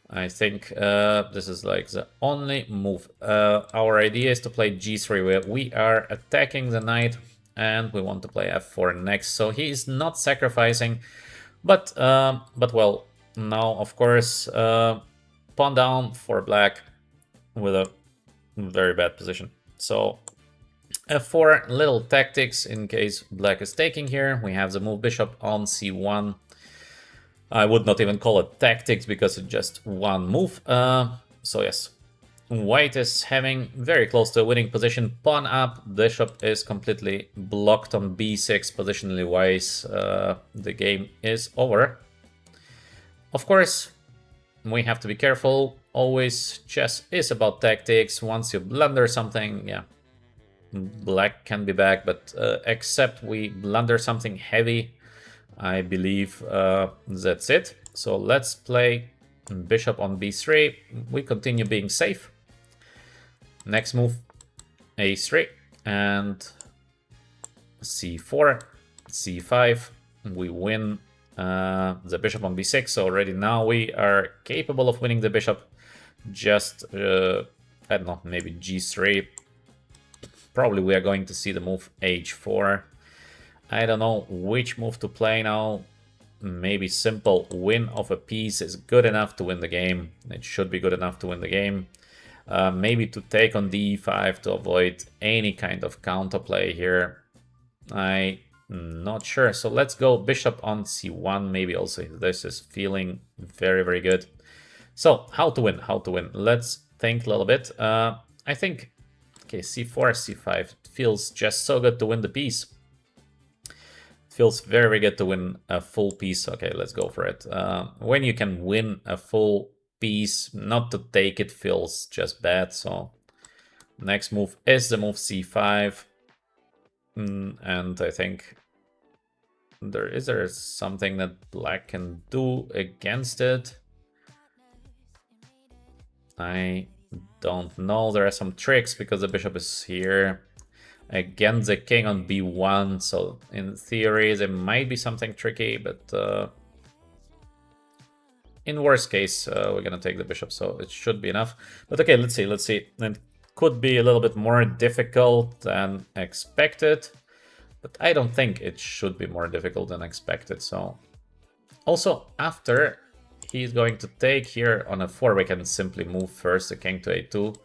I think this is like the only move. Our idea is to play g3, where we are attacking the knight and we want to play f4 next. So he is not sacrificing, but well, now of course pawn down for black with a very bad position. So f4, little tactics in case black is taking here. We have the move bishop on c1. I would not even call it tactics, because it's just one move. So yes, white is having very close to a winning position. Pawn up, bishop is completely blocked on b6 positionally wise. The game is over. Of course, we have to be careful. Always chess is about tactics. Once you blunder something, yeah, black can be back, but except we blunder something heavy, I believe that's it. So let's play bishop on b3. We continue being safe. Next move, a3 and c4, c5. We win the bishop on b6. So already now we are capable of winning the bishop. Just, I don't know, maybe g3. Probably we are going to see the move h4. I don't know which move to play now. Maybe simple win of a piece is good enough to win the game. It should be good enough to win the game. Maybe to take on d5 to avoid any kind of counterplay here. I'm not sure. So let's go bishop on c1. Maybe also this is feeling very, very good. So how to win? How to win? Let's think a little bit. I think, okay, c4, c5 feels just so good to win the piece. Feels very, very good to win a full piece. Okay, let's go for it. When you can win a full piece, not to take it feels just bad. So next move is the move c5. And I think there something that black can do against it? I don't know. There are some tricks because the bishop is here against the king on b1. So in theory, there might be something tricky, but in worst case, we're gonna take the bishop, so it should be enough. But okay, let's see. It could be a little bit more difficult than expected, but I don't think it should be more difficult than expected. So also after he's going to take here on a4, we can simply move first the king to a2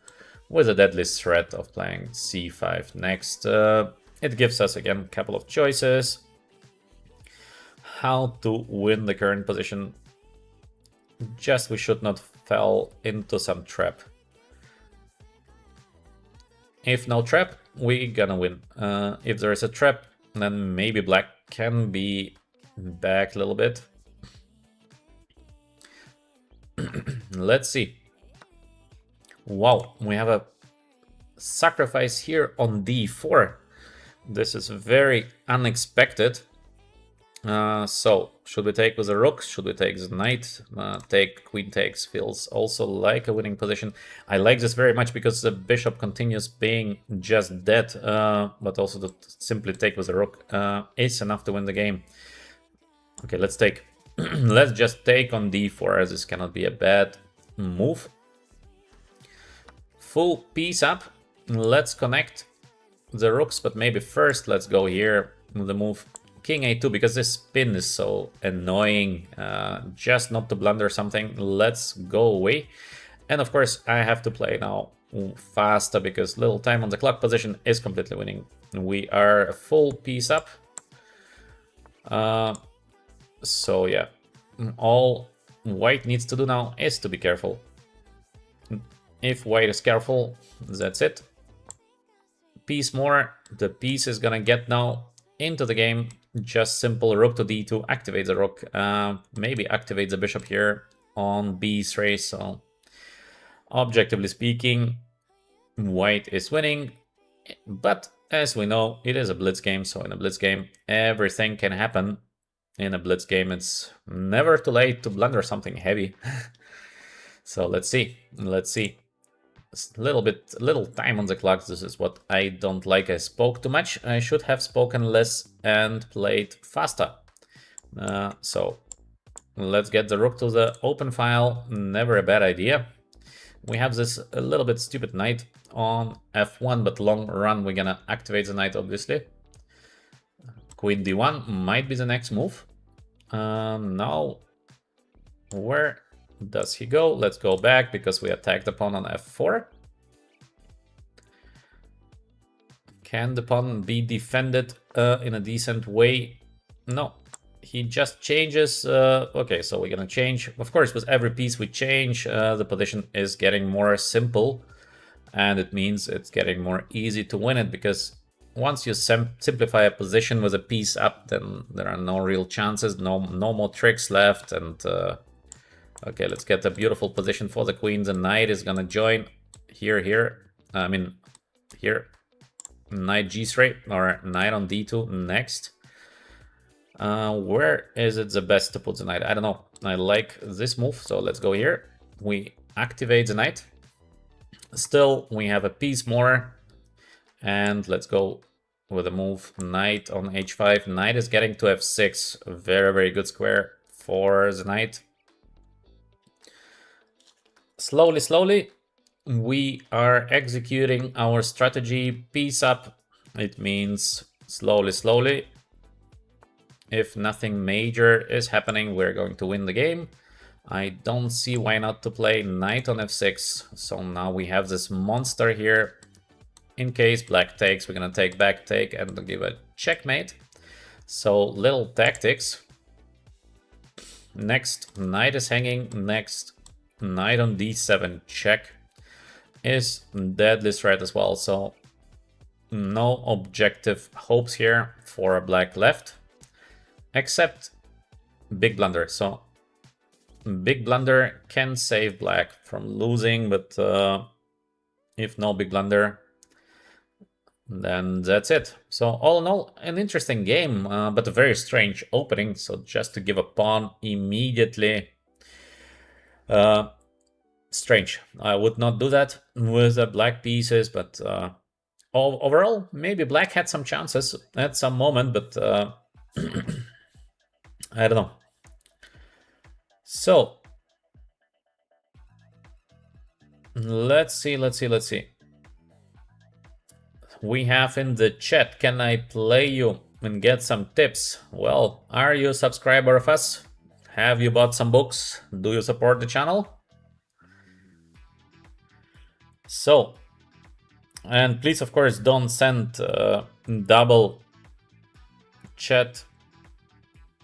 with a deadly threat of playing c5 next. It gives us again a couple of choices how to win the current position. Just we should not fall into some trap. If no trap, we gonna win. If there is a trap, then maybe black can be back a little bit. Let's see. Wow, we have a sacrifice here on d4. This is very unexpected. So, should we take with a rook? Should we take the knight? Take queen takes feels also like a winning position. I like this very much because the bishop continues being just dead, but also to simply take with a rook is enough to win the game. Okay, let's take. Let's just take on d4, as this cannot be a bad move. Full piece up. Let's connect the rooks, but maybe first let's go here with the move king a2, because this spin is so annoying. Just not to blunder something. Let's go away. And of course I have to play now faster because little time on the clock position is completely winning. We are a full piece up. So yeah, all white needs to do now is to be careful. If white is careful, that's it. Piece more, the piece is gonna get now into the game. Just simple rook to d2, activate the rook, maybe activate the bishop here on b3. So objectively speaking, white is winning, but as we know, it is a blitz game. So in a blitz game, everything can happen. In a blitz game, it's never too late to blunder something heavy. So let's see. Little time on the clock. This is what I don't like. I spoke too much. I should have spoken less and played faster. So let's get the rook to the open file. Never a bad idea. We have this a little bit stupid knight on f1, but long run we're gonna activate the knight, obviously. Queen d1 might be the next move. Now, where does he go? Let's go back because we attacked the pawn on f4. Can the pawn be defended in a decent way? No, he just changes. Okay, so we're gonna change. Of course, with every piece we change, the position is getting more simple, and it means it's getting more easy to win it, because once you simplify a position with a piece up, then there are no real chances, no more tricks left. And okay, let's get a beautiful position for the queen. The knight is gonna join here. I mean, here. Knight g3 or knight on d2 next. Where is it the best to put the knight? I don't know. I like this move, so let's go here. We activate the knight. Still, we have a piece more. And let's go with a move knight on h5. Knight is getting to f6. Very, very good square for the knight. Slowly, we are executing our strategy. Piece up. It means slowly. If nothing major is happening, we're going to win the game. I don't see why not to play knight on f6. So now we have this monster here. In case black takes, we're gonna take back take and give a checkmate. So little tactics. Next, knight is hanging. Next, knight on d7 check is deadly threat as well. So no objective hopes here for a black left, except big blunder. So big blunder can save black from losing, but if no big blunder, then that's it. So all in all, an interesting game, but a very strange opening. So just to give a pawn immediately, strange. I would not do that with the black pieces, but overall, maybe black had some chances at some moment, but I don't know. So let's see. We have in the chat, can I play you and get some tips? Well, are you a subscriber of us? Have you bought some books? Do you support the channel? So, and please, of course, don't send double chat.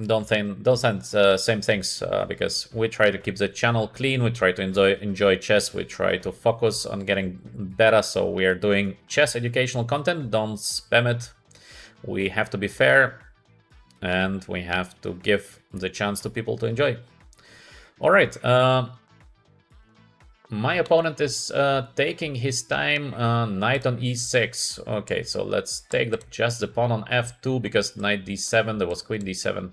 Don't send same things because we try to keep the channel clean. We try to enjoy chess. We try to focus on getting better. So we are doing chess educational content. Don't spam it. We have to be fair, and we have to give the chance to people to enjoy. All right. My opponent is taking his time, knight on e6. Okay, so let's take just the pawn on f2 because knight d7, there was queen d7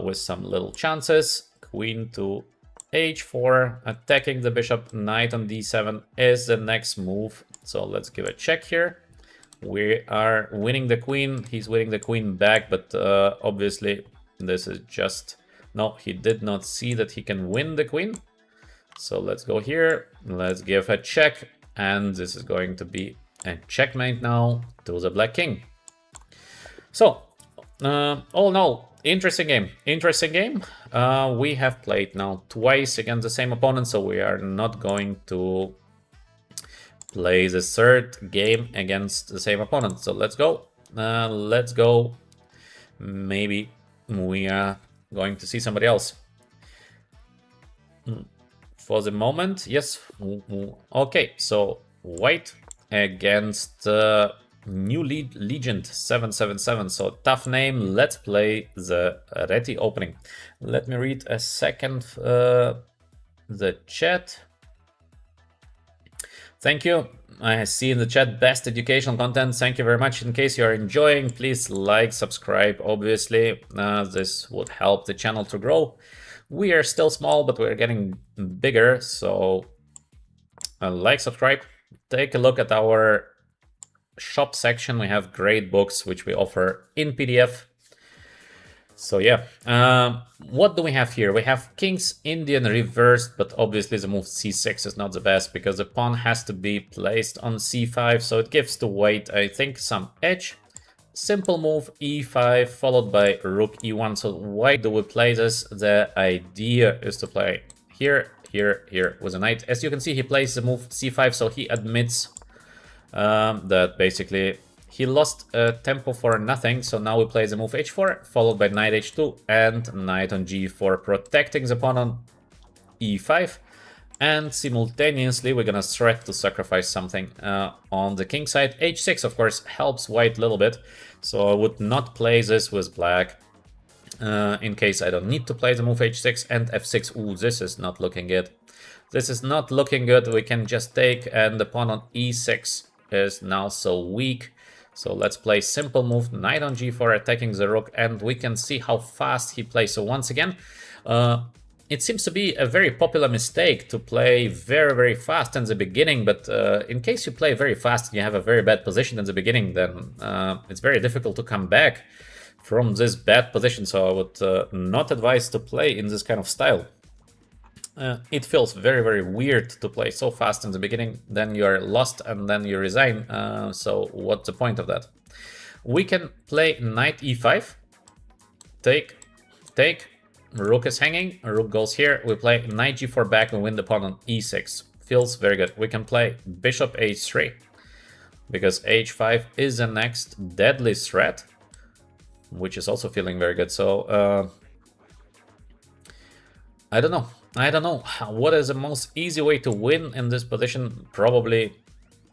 with some little chances. Queen to h4, attacking the bishop, knight on d7 is the next move. So let's give a check here. We are winning the queen, he's winning the queen back, but obviously this is just... No, he did not see that he can win the queen. So let's go here, let's give a check, and this is going to be a checkmate now to the black king. So, all in all, interesting game. We have played now twice against the same opponent, so we are not going to play the third game against the same opponent. So let's go. Maybe we are going to see somebody else. For the moment, yes. Okay, so white against new legend 777. So tough name. Let's play the Reti opening. Let me read a second the chat. Thank you. I see in the chat best educational content. Thank you very much. In case you are enjoying, please like, subscribe. Obviously, this would help the channel to grow. We are still small, but we're getting bigger, so like, subscribe. Take a look at our shop section. We have great books, which we offer in PDF. So yeah, what do we have here? We have King's Indian reversed, but obviously the move c6 is not the best because the pawn has to be placed on c5, so it gives to white, I think, some edge. Simple move e5 followed by rook e1. So why do we play this? The idea is to play here with a knight. As you can see, he plays the move c5, so he admits that basically he lost tempo for nothing. So now we play the move h4 followed by knight h2 and knight on g4, protecting the pawn on e5. And simultaneously, we're gonna threat to sacrifice something on the king side. h6, of course, helps white a little bit. So I would not play this with black in case I don't need to play the move h6 and f6. Ooh, this is not looking good. This is not looking good. We can just take, and the pawn on e6 is now so weak. So let's play simple move, knight on g4, attacking the rook, and we can see how fast he plays. So once again, it seems to be a very popular mistake to play very fast in the beginning, but in case you play very fast and you have a very bad position in the beginning, then it's very difficult to come back from this bad position. So I would not advise to play in this kind of style. It feels very weird to play so fast in the beginning, then you are lost and then you resign. So what's the point of that? We can play knight e5, take, Rook is hanging, rook goes here, we play knight g4 back and win the pawn on e6. Feels very good. We can play bishop h3, because h5 is the next deadly threat, which is also feeling very good. So, I don't know. I don't know. What is the most easy way to win in this position? Probably,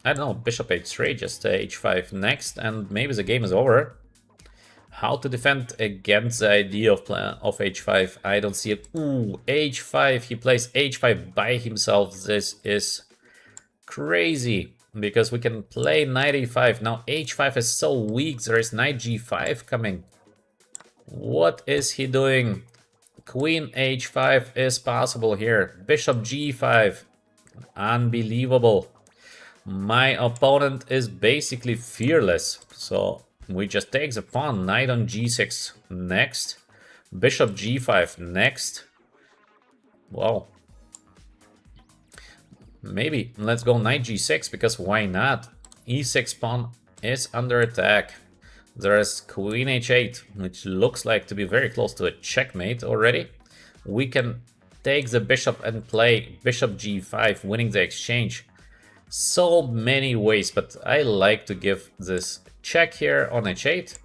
I don't know, bishop h3, just h5 next, and maybe the game is over. How to defend against the idea of h5? I don't see it. Ooh, h5. He plays h5 by himself. This is crazy, because we can play knight e5. Now h5 is so weak. There is knight g5 coming. What is he doing? Queen h5 is possible here. Bishop g5. Unbelievable. My opponent is basically fearless. So we just take the pawn, knight on g6 next, bishop g5 next. Wow. Maybe let's go knight g6, because why not? e6 pawn is under attack. There is queen h8, which looks like to be very close to a checkmate already. We can take the bishop and play bishop g5, winning the exchange. So many ways, but I like to give this check here on h8,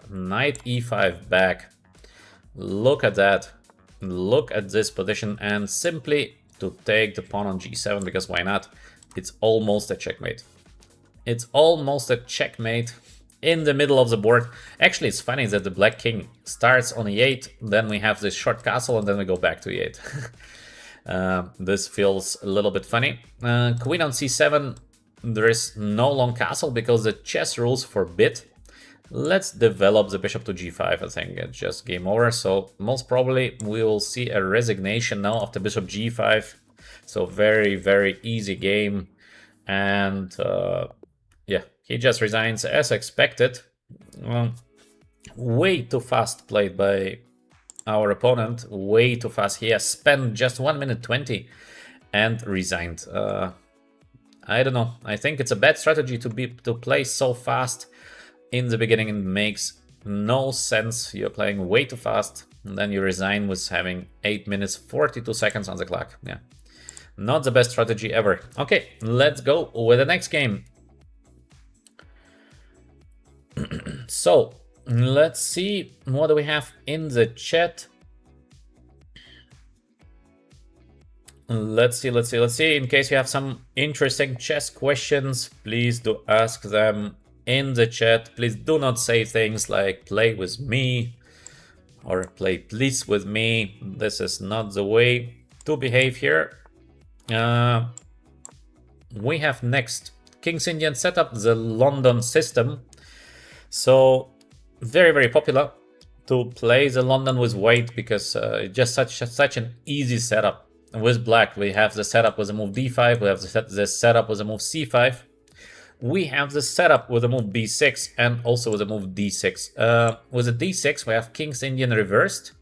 knight e5 back. Look at that. Look at this position, and simply to take the pawn on g7, because why not? It's almost a checkmate. It's almost a checkmate in the middle of the board. Actually, it's funny that the black king starts on e8, then we have this short castle, and then we go back to e8. This feels a little bit funny. Queen on c7. There is no long castle because the chess rules forbid. Let's develop the bishop to g5. I think it's just game over. So most probably we will see a resignation now after bishop g5. So very, very easy game. And yeah, he just resigns as expected. Way too fast played by our opponent. Way too fast. He has spent just 1 minute 20 and resigned. I don't know. I think it's a bad strategy to play so fast in the beginning. It makes no sense. You're playing way too fast, and then you resign with having 8 minutes 42 seconds on the clock. Yeah, not the best strategy ever. Okay, let's go with the next game. So let's see, what do we have in the chat? Let's see. In case you have some interesting chess questions, please do ask them in the chat. Please do not say things like play with me or play please with me. This is not the way to behave here. We have next King's Indian setup, the London system. So very, very popular to play the London with white, because just such an easy setup. With black, we have the setup with a move d5, we have the setup with a move c5, we have the setup with a move b6, and also with a move d6. With a d6, we have King's Indian reversed.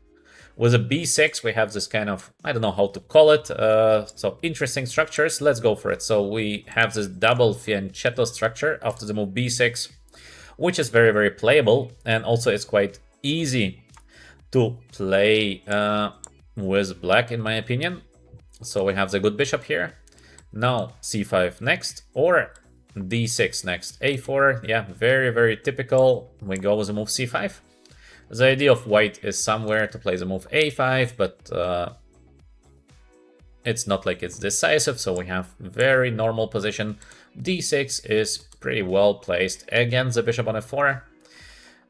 With a b6, we have this kind of, I don't know how to call it, so interesting structures. Let's go for it. So we have this double fianchetto structure after the move b6, which is very, very playable, and also it's quite easy to play with black, in my opinion. So we have the good bishop here. Now c5 next, or d6 next. a4, yeah, very, very typical. We go with the move c5. The idea of white is somewhere to play the move a5, but it's not like it's decisive, so we have very normal position. d6 is pretty well placed against the bishop on f4.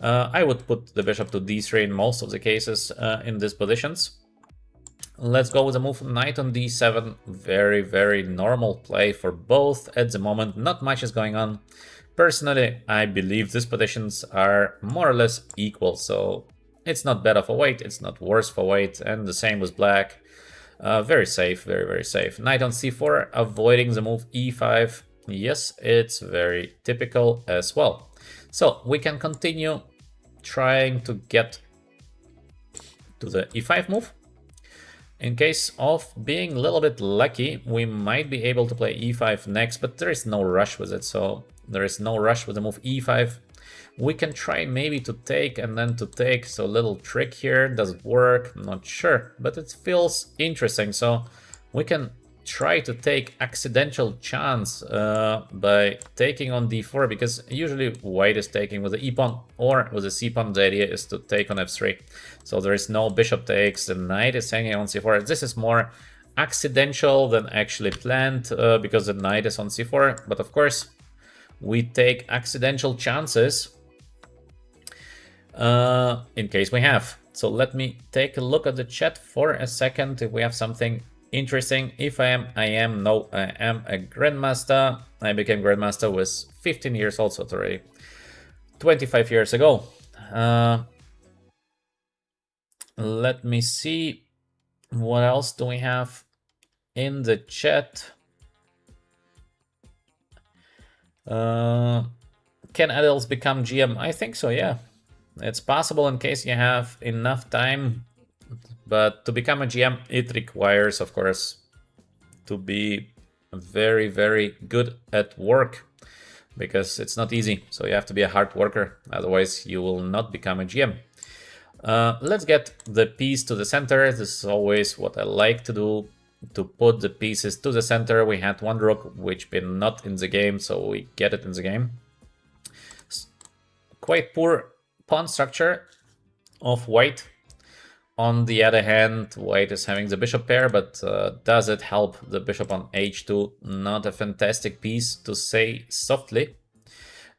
I would put the bishop to d3 in most of the cases in these positions. Let's go with a move knight on d7. Very, very normal play for both at the moment. Not much is going on. Personally, I believe these positions are more or less equal, so it's not better for white, it's not worse for white, and the same with black. Very safe, very, very safe. Knight on c4, avoiding the move e5. Yes, it's very typical as well. So we can continue trying to get to the e5 move. In case of being a little bit lucky, we might be able to play e5 next, but there is no rush with it. So there is no rush with the move e5. We can try maybe to take and then to take, so little trick here. Does it work? I'm not sure, but it feels interesting. So we can try to take accidental chance by taking on d4, because usually white is taking with the e pawn or with the c pawn. The idea is to take on f3, so there is no bishop takes. The knight is hanging on c4. This is more accidental than actually planned because the knight is on c4, but of course we take accidental chances in case we have. So let me take a look at the chat for a second if we have something interesting. If I am, no, I am a grandmaster. I became grandmaster with 15 years old, so it's already 25 years ago. Let me see, what else do we have in the chat? Can adults become GM? I think so, yeah. It's possible in case you have enough time, but to become a GM, it requires, of course, to be very, very good at work, because it's not easy. So you have to be a hard worker, otherwise you will not become a GM. Let's get the piece to the center. This is always what I like to do, to put the pieces to the center. We had one rook which been not in the game, so we get it in the game. Quite poor pawn structure of white. On the other hand, white is having the bishop pair, but does it help the bishop on h2? Not a fantastic piece, to say softly.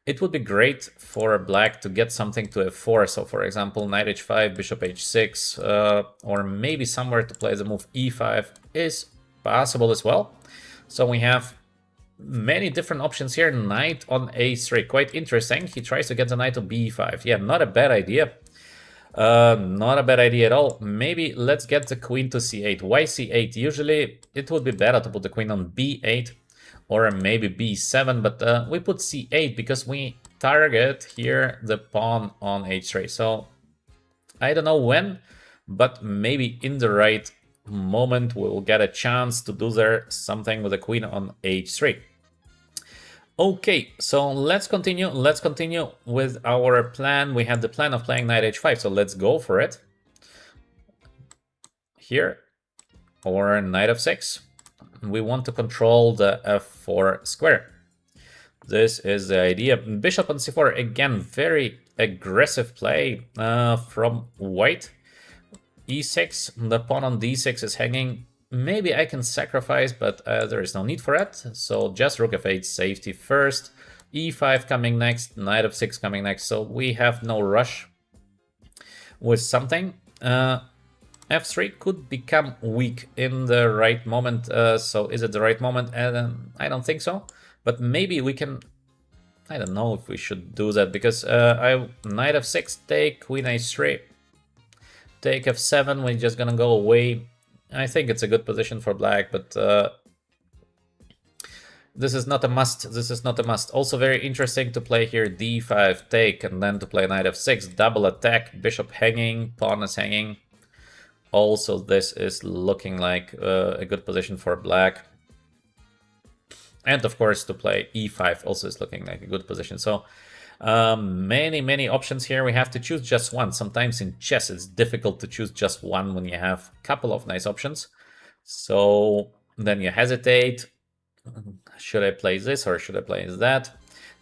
It would be great for black to get something to f4. So for example, knight h5, bishop h6, or maybe somewhere to play the move e5 is possible as well. So we have many different options here. Knight on a3, quite interesting. He tries to get the knight to b5. Yeah, not a bad idea. Not a bad idea at all. Maybe let's get the queen to c8. Why c8? Usually it would be better to put the queen on b8 or maybe b7, but we put c8 because we target here the pawn on h3. So I don't know when, but maybe in the right moment we will get a chance to do there something with the queen on h3. Okay, so let's continue. Let's continue with our plan. We had the plan of playing knight h5, so let's go for it. Here, or knight f6. We want to control the f4 square. This is the idea. Bishop on c4, again, very aggressive play from white. e6, the pawn on d6 is hanging. Maybe I can sacrifice, but there is no need for it. So just rook f8, safety first. e5 coming next, knight f6 coming next. So we have no rush with something. f3 could become weak in the right moment. So is it the right moment? I don't think so. But maybe we can... I don't know if we should do that, because knight f6, take, queen h3. Take f7, we're just gonna go away. I think it's a good position for black, but this is not a must. This is not a must. Also very interesting to play here d5, take, and then to play knight f6, double attack, bishop hanging, pawn is hanging. Also, this is looking like a good position for black. And of course, to play e5 also is looking like a good position. So many options here. We have to choose just one. Sometimes in chess it's difficult to choose just one when you have a couple of nice options. So then you hesitate. Should I play this or should I play that?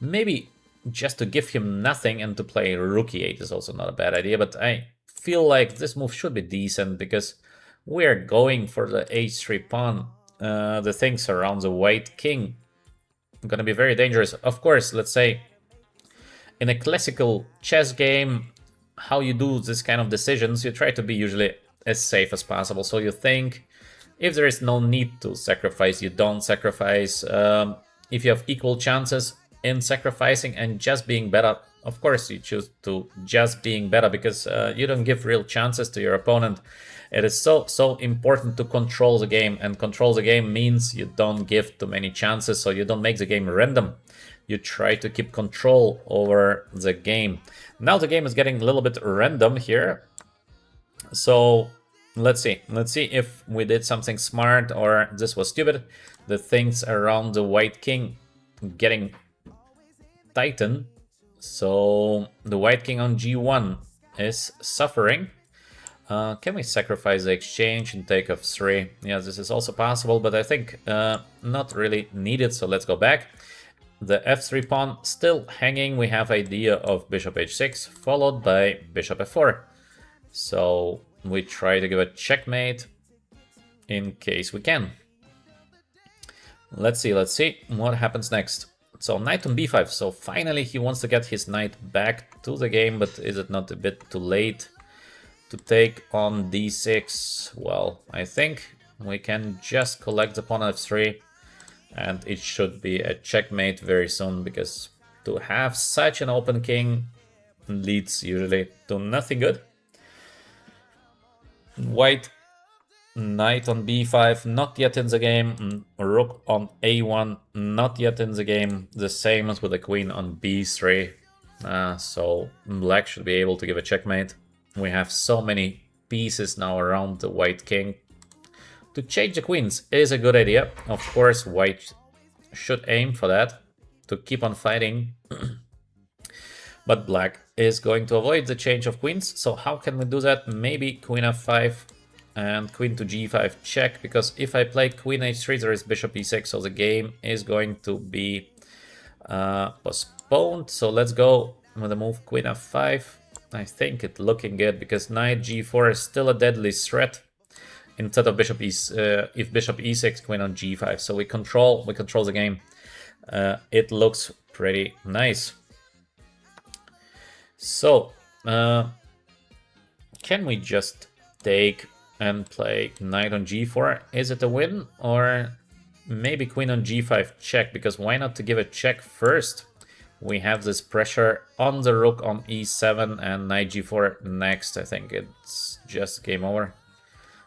Maybe just to give him nothing and to play rook e8 is also not a bad idea, but I feel like this move should be decent because we're going for the h3 pawn. The things around the white king are gonna be very dangerous. Of course, let's say in a classical chess game, how you do this kind of decisions, you try to be usually as safe as possible. So you think if there is no need to sacrifice, you don't sacrifice. If you have equal chances in sacrificing and just being better, of course you choose to just being better, because you don't give real chances to your opponent. It is so important to control the game, and control the game means you don't give too many chances, so you don't make the game random. You try to keep control over the game. Now the game is getting a little bit random here. So let's see if we did something smart or this was stupid. The things around the white king getting tightened So the white king on g1 is suffering. Can we sacrifice the exchange and take f3? Yeah, this is also possible, but I think not really needed, so let's go back. The f3 pawn still hanging. We have idea of bishop h6 followed by bishop f4. So we try to give a checkmate in case we can. Let's see what happens next. So knight on b5. So finally he wants to get his knight back to the game, but is it not a bit too late to take on d6? Well, I think we can just collect the pawn on f3 and it should be a checkmate very soon, because to have such an open king leads usually to nothing good. White knight on b5, not yet in the game. Rook on a1, not yet in the game. The same as with the queen on b3. So black should be able to give a checkmate. We have so many pieces now around the white king. To change the queens is a good idea. Of course, white should aim for that, to keep on fighting. But black is going to avoid the change of queens. So how can we do that? Maybe queen f5 and queen to g5 check, because if I play queen h3, there is bishop e6, so the game is going to be postponed. So let's go with the move queen f5. I think it's looking good, because knight g4 is still a deadly threat instead of bishop if bishop e6, queen on g5. So we control the game. It looks pretty nice. So can we just take and play knight on g4? Is it a win? Or maybe queen on g5 check, because why not to give a check first? We have this pressure on the rook on e7 and knight g4 next. I think it's just game over.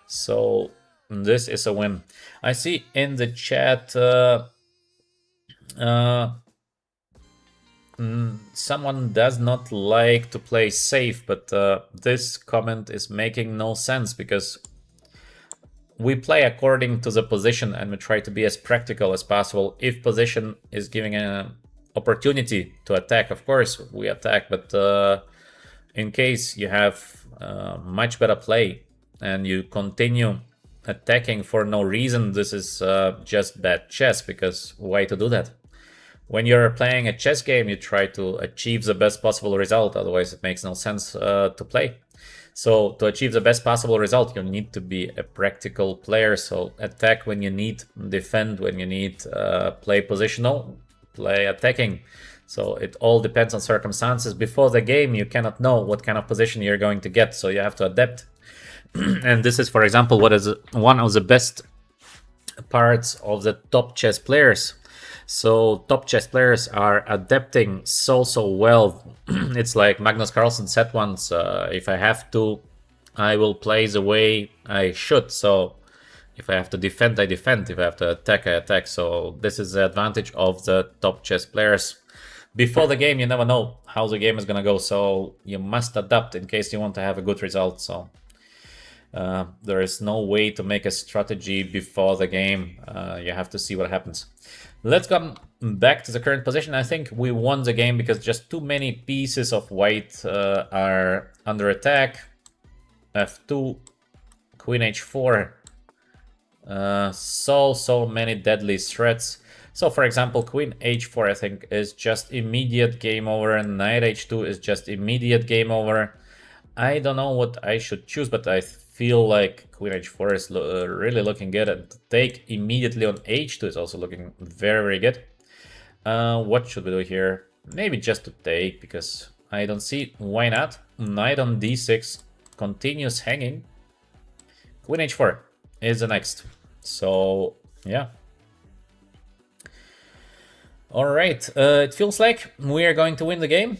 So this is a win. I see in the chat someone does not like to play safe, but this comment is making no sense, because we play according to the position and we try to be as practical as possible. If position is giving an opportunity to attack, of course we attack, but in case you have much better play and you continue attacking for no reason, this is just bad chess, because why to do that? When you're playing a chess game, you try to achieve the best possible result, otherwise it makes no sense to play. So to achieve the best possible result, you need to be a practical player. So attack when you need, defend when you need, play positional, play attacking. So it all depends on circumstances. Before the game, you cannot know what kind of position you're going to get, so you have to adapt. And this is, for example, what is one of the best parts of the top chess players. So top chess players are adapting so well. It's like Magnus Carlsen said once, if I have to, I will play the way I should. So if I have to defend, I defend. If I have to attack, I attack. So this is the advantage of the top chess players. Before the game, you never know how the game is going to go. So you must adapt in case you want to have a good result. So there is no way to make a strategy before the game. You have to see what happens. Let's come back to the current position. I think we won the game because just too many pieces of white are under attack. f2, queen h4. So many deadly threats. So for example, queen h4 I think is just immediate game over, and knight h2 is just immediate game over. I don't know what I should choose, but I feel like queen h4 is really looking good, and to take immediately on h2 is also looking very good. What should we do here? Maybe just to take, because I don't see why not. Knight on d6 continues hanging. Queen h4 is the next. So yeah. All right, it feels like we are going to win the game.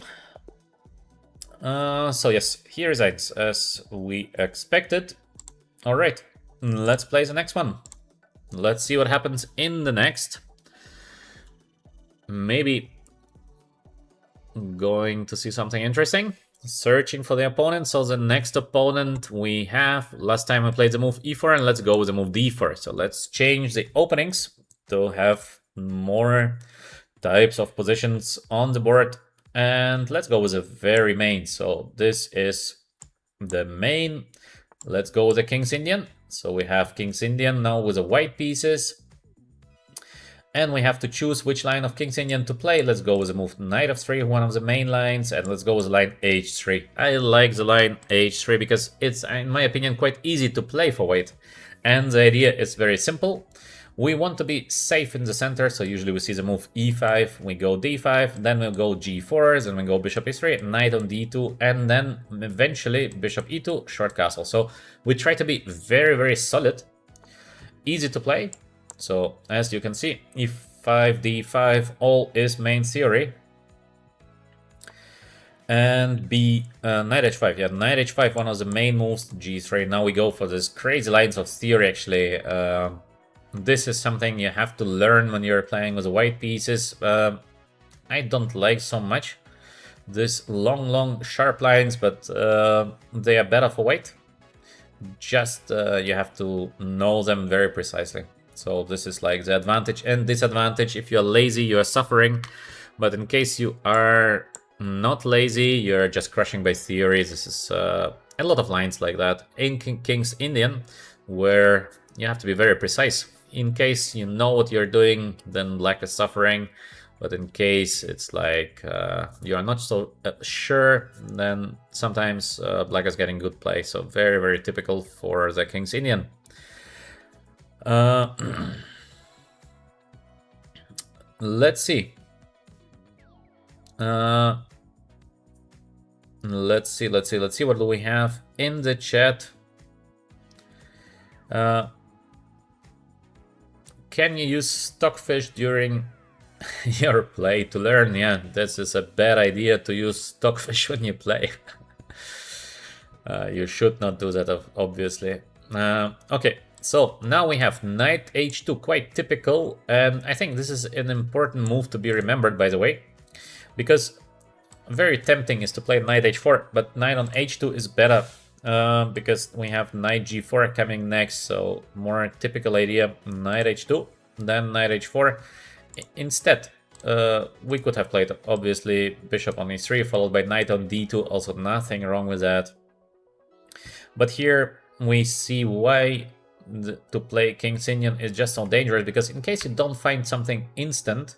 So yes, here is it as we expected. All right, let's play the next one. Let's see what happens in the next. Maybe going to see something interesting. Searching for the opponent. So the next opponent we have, last time we played the move e4, and let's go with the move d4. So let's change the openings to have more types of positions on the board. And let's go with the very main. So this is the main. Let's go with the King's Indian. So we have King's Indian now with the white pieces. And we have to choose which line of King's Indian to play. Let's go with the move Knight of 3, one of the main lines, and let's go with the line H3. I like the line H3 because it's, in my opinion, quite easy to play for white. And the idea is very simple. We want to be safe in the center, so usually we see the move E5, we go D5, then we'll go G4, then we go Bishop E3, Knight on D2, and then eventually Bishop E2, short castle. So we try to be very, very solid, easy to play. So as you can see, E5, D5, all is main theory. And Knight H5, yeah, Knight H5, one of the main moves, G3. Now we go for this crazy lines of theory, actually. This is something you have to learn when you're playing with the white pieces. I don't like so much this long, sharp lines, but they are better for white. Just you have to know them very precisely. So this is like the advantage and disadvantage. If you're lazy, you are suffering. But in case you are not lazy, you're just crushing by theory. This is a lot of lines like that in King's Indian, where you have to be very precise. In case you know what you're doing, then black is suffering. But in case it's like you are not so sure, then sometimes black is getting good play. So very, very typical for the King's Indian. Let's see. Let's see. What do we have in the chat? Can you use stockfish during your play to learn? Yeah, this is a bad idea to use stockfish when you play. You should not do that, obviously. Okay, so now we have Knight H2, quite typical, and I think this is an important move to be remembered, by the way, because very tempting is to play Knight H4, but Knight on H2 is better. Because we have Knight G4 coming next, so more typical idea, Knight H2, then Knight H4. Instead, we could have played, obviously, Bishop on E3, followed by Knight on D2, also nothing wrong with that. But here we see why to play King's Indian is just so dangerous, because in case you don't find something instant,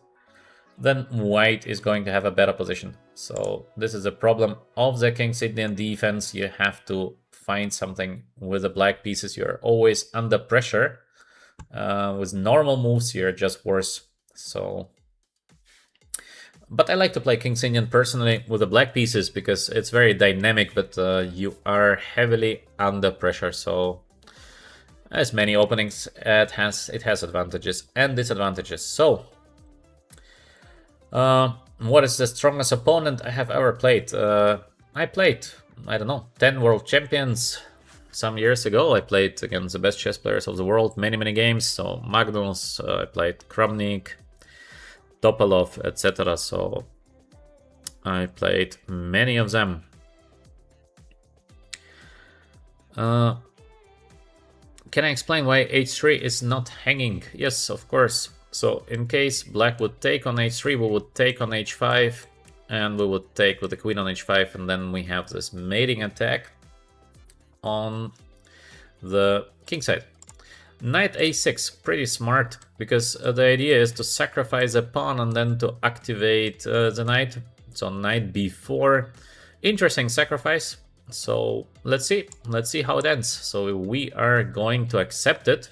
then white is going to have a better position. So this is a problem of the King's Indian defense. You have to find something with the black pieces. You're always under pressure. With normal moves, you're just worse. So, but I like to play King's Indian personally with the black pieces because it's very dynamic, but you are heavily under pressure. So as many openings, it has advantages and disadvantages. So what is the strongest opponent I have ever played? I played, I don't know, 10 world champions some years ago. I played against the best chess players of the world, many games. So Magnus, I played Kramnik, Topalov, etc. So I played many of them. Can I explain why H3 is not hanging? Yes, of course. So in case black would take on H3, we would take on H5, and we would take with the queen on H5, and then we have this mating attack on the king side. Knight A6, pretty smart, because the idea is to sacrifice a pawn and then to activate the knight. So Knight B4, interesting sacrifice. So let's see how it ends. So we are going to accept it.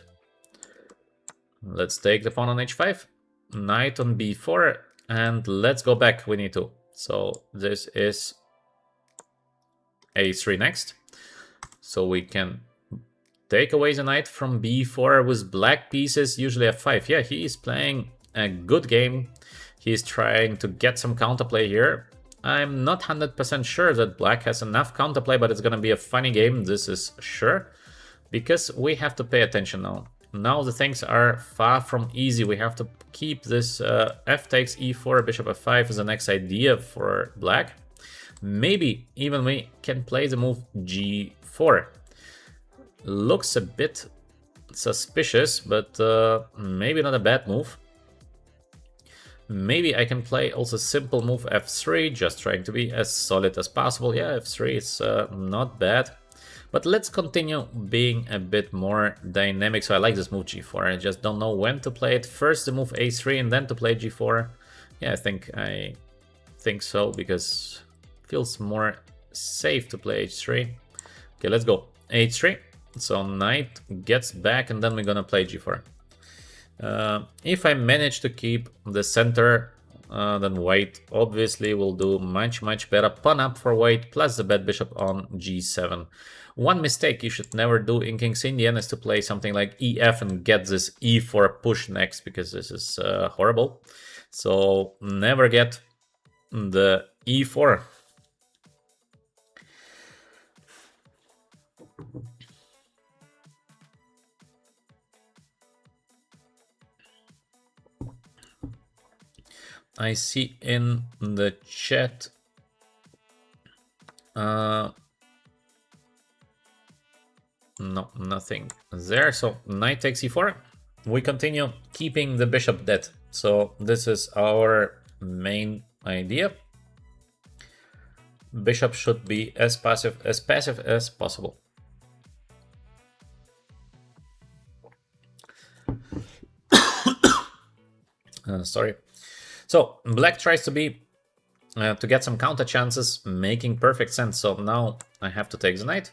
Let's take the pawn on H5, Knight on B4, and let's go back. We need to. So this is A3 next. So we can take away the knight from B4 with black pieces, usually F5. Yeah, he is playing a good game. He's trying to get some counterplay here. I'm not 100% sure that black has enough counterplay, but it's going to be a funny game, this is sure, because we have to pay attention now. Now the things are far from easy. We have to keep this f takes e4, bishop f5 is the next idea for black. Maybe even we can play the move g4. Looks a bit suspicious, but maybe not a bad move. Maybe I can play also simple move f3, just trying to be as solid as possible. Yeah, f3 is not bad. But let's continue being a bit more dynamic. So I like this move g4. I just don't know when to play it. First the move a3 and then to play g4. Yeah, I think so, because it feels more safe to play h3. Okay, let's go. h3. So knight gets back and then we're gonna play g4. If I manage to keep the center, then white obviously will do much better. Pawn up for white plus the bad bishop on g7. One mistake you should never do in King's Indian is to play something like ef and get this e4 push next, because this is horrible. So never get the e4. I see in the chat no, nothing there. So knight takes e4. We continue keeping the bishop dead. So this is our main idea. Bishop should be as passive as possible. Sorry. So black tries to be to get some counter chances, making perfect sense. So now I have to take the knight.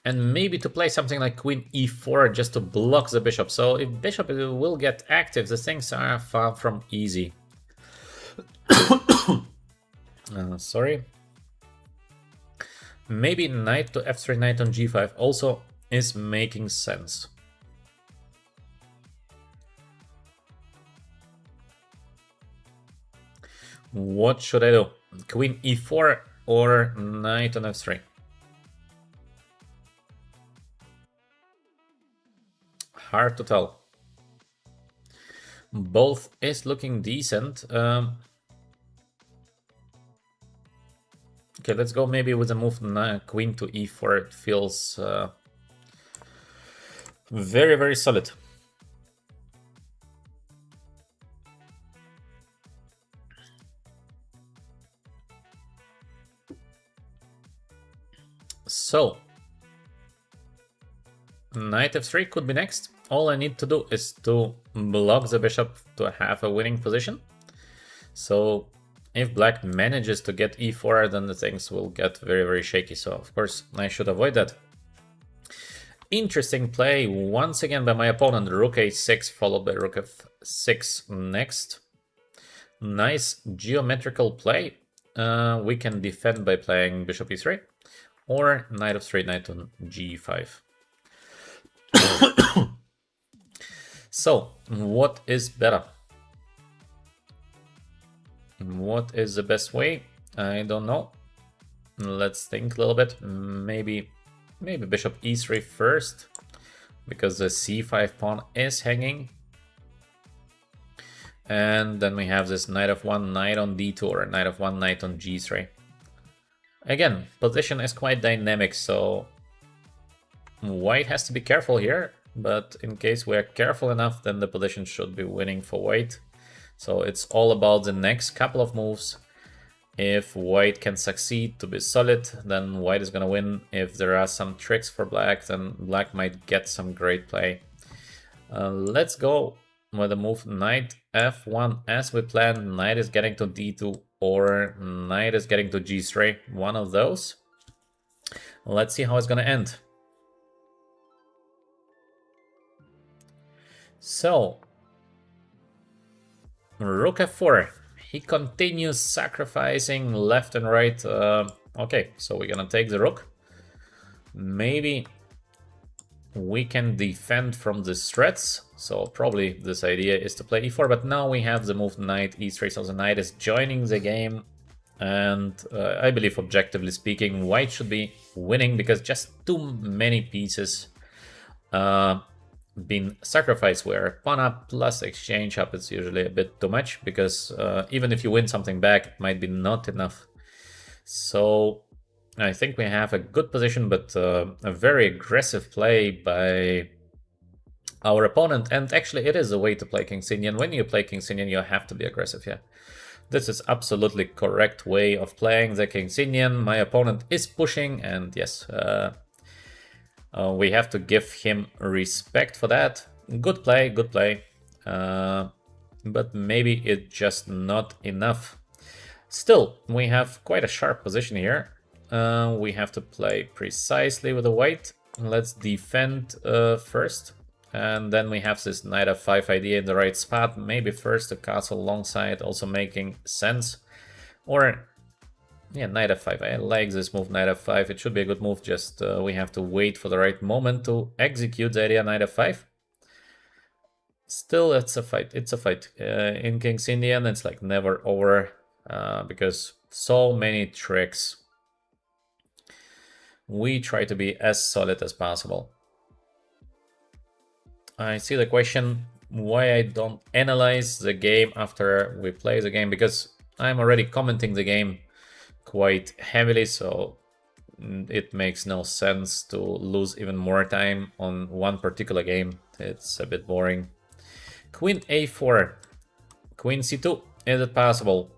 And maybe to play something like queen e4 just to block the bishop. So if bishop will get active, the things are far from easy. Sorry. Maybe knight to f3, knight on g5 also is making sense. What should I do? Queen e4 or knight on f3? Hard to tell. Both is looking decent. Okay, let's go maybe with the move queen to e4. It feels very solid. So knight f3 could be next. All I need to do is to block the bishop to have a winning position. So if black manages to get e4, then the things will get very shaky. So of course I should avoid that. Interesting play once again by my opponent. Rook a6 followed by rook f6 next. Nice geometrical play. We can defend by playing bishop e3 or knight f3, knight on g5. So what is better? What is the best way? I don't know. Let's think a little bit. Maybe bishop e3 first, because the c5 pawn is hanging. And then we have this knight f1, knight on d2, or knight f1, knight on g3. Again, position is quite dynamic, so white has to be careful here. But in case we're careful enough, then the position should be winning for white. So it's all about the next couple of moves. If white can succeed to be solid, then white is gonna win. If there are some tricks for black, then black might get some great play. Let's go with the move knight f1 as we planned. Knight is getting to d2 or knight is getting to g3, one of those. Let's see how it's gonna end. So rook f4. He continues sacrificing left and right. Okay, so we're gonna take the rook. Maybe we can defend from the threats. So probably this idea is to play e4, but now we have the move knight e3, so the knight is joining the game. And I believe, objectively speaking, white should be winning because just too many pieces been sacrificed, where pawn up plus exchange up is usually a bit too much, because even if you win something back, it might be not enough. So I think we have a good position, but a very aggressive play by our opponent. And actually, it is a way to play King's Indian. When you play King's Indian, you have to be aggressive, yeah. This is absolutely correct way of playing the King's Indian. My opponent is pushing, and yes, we have to give him respect for that. Good play, good play. But maybe it's just not enough. Still, we have quite a sharp position here. We have to play precisely with the white. Let's defend first. And then we have this knight f5 idea in the right spot. Maybe first the castle alongside, also making sense. Or, yeah, knight f5. I like this move, knight f5. It should be a good move, just we have to wait for the right moment to execute the idea, knight f5. Still, it's a fight. It's a fight. In King's Indian, it's like never over because so many tricks. We try to be as solid as possible. I see the question why I don't analyze the game after we play the game, because I'm already commenting the game quite heavily, so it makes no sense to lose even more time on one particular game. It's a bit boring. Queen a4, queen c2. Is it possible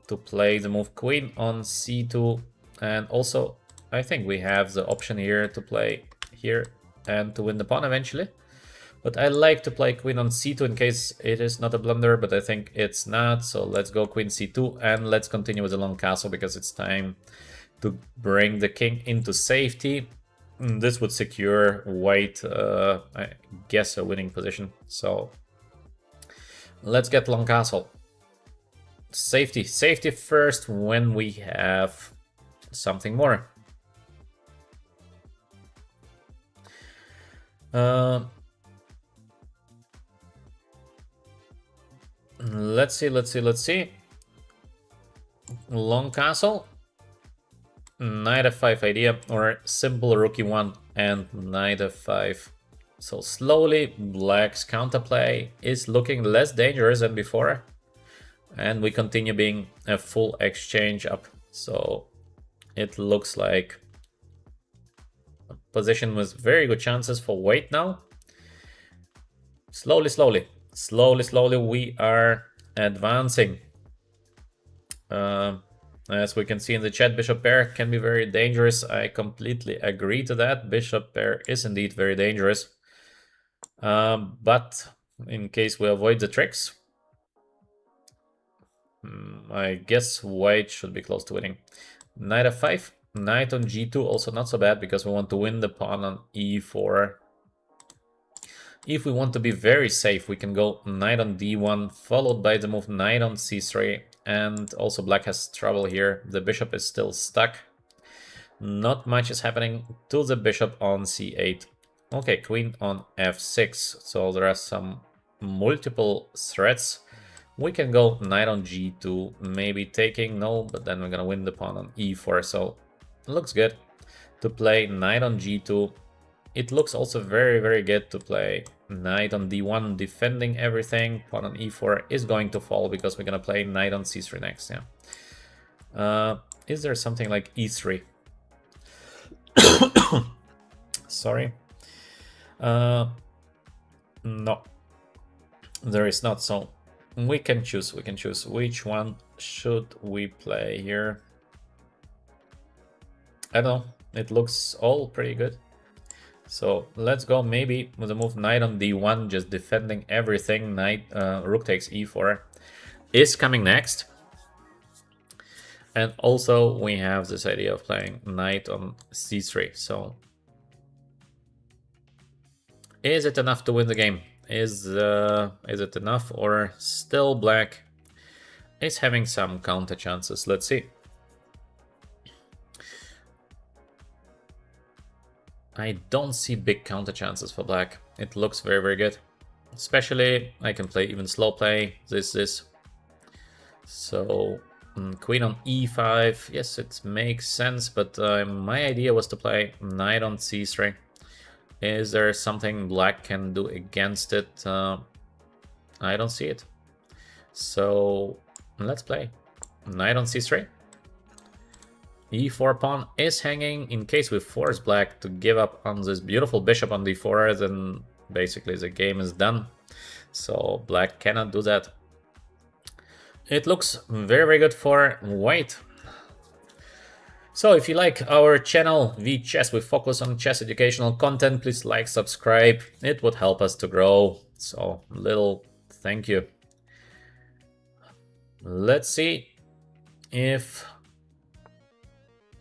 to play the move queen on c2? And also, I think we have the option here to play here and to win the pawn eventually. But I like to play queen on c2 in case it is not a blunder, but I think it's not. So let's go queen c2 and let's continue with the long castle because it's time to bring the king into safety. This would secure white, I guess, a winning position. So let's get long castle. Safety. Safety first when we have something more. Let's see. Long castle, knight f5 idea, or simple rook e1 and knight f5. So slowly, black's counterplay is looking less dangerous than before, and we continue being a full exchange up. So it looks like a position with very good chances for white now. Slowly, we are advancing. As we can see in the chat, bishop pair can be very dangerous. I completely agree to that. Bishop pair is indeed very dangerous. But in case we avoid the tricks, I guess white should be close to winning. Knight f5, knight on g2, also not so bad because we want to win the pawn on e4. If we want to be very safe, we can go knight on d1, followed by the move knight on c3. And also black has trouble here. The bishop is still stuck. Not much is happening to the bishop on c8. Okay, queen on f6. So there are some multiple threats. We can go knight on g2, maybe taking, no, but then we're gonna win the pawn on e4. So it looks good to play knight on g2. It looks also very good to play knight on d1, defending everything. Pawn on e4 is going to fall because we're gonna play knight on c3 next, yeah. Is there something like e3? Sorry. No. There is not, so we can choose. Which one should we play here? I don't know. It looks all pretty good. So let's go maybe with the move knight on d1, just defending everything. Knight, rook takes e4 is coming next. And also we have this idea of playing knight on c3. So is it enough to win the game? Is it enough, or still black is having some counter chances? Let's see. I don't see big counter chances for black. It looks very good. Especially, I can play even slow play. This. So, queen on e5. Yes, it makes sense, but my idea was to play knight on c3. Is there something black can do against it? I don't see it. So, let's play knight on c3. e4 pawn is hanging. In case we force black to give up on this beautiful bishop on d4, then basically the game is done. So black cannot do that. It looks very, very good for white. So if you like our channel, VChess, we focus on chess educational content, please like, subscribe. It would help us to grow. So little thank you. Let's see if...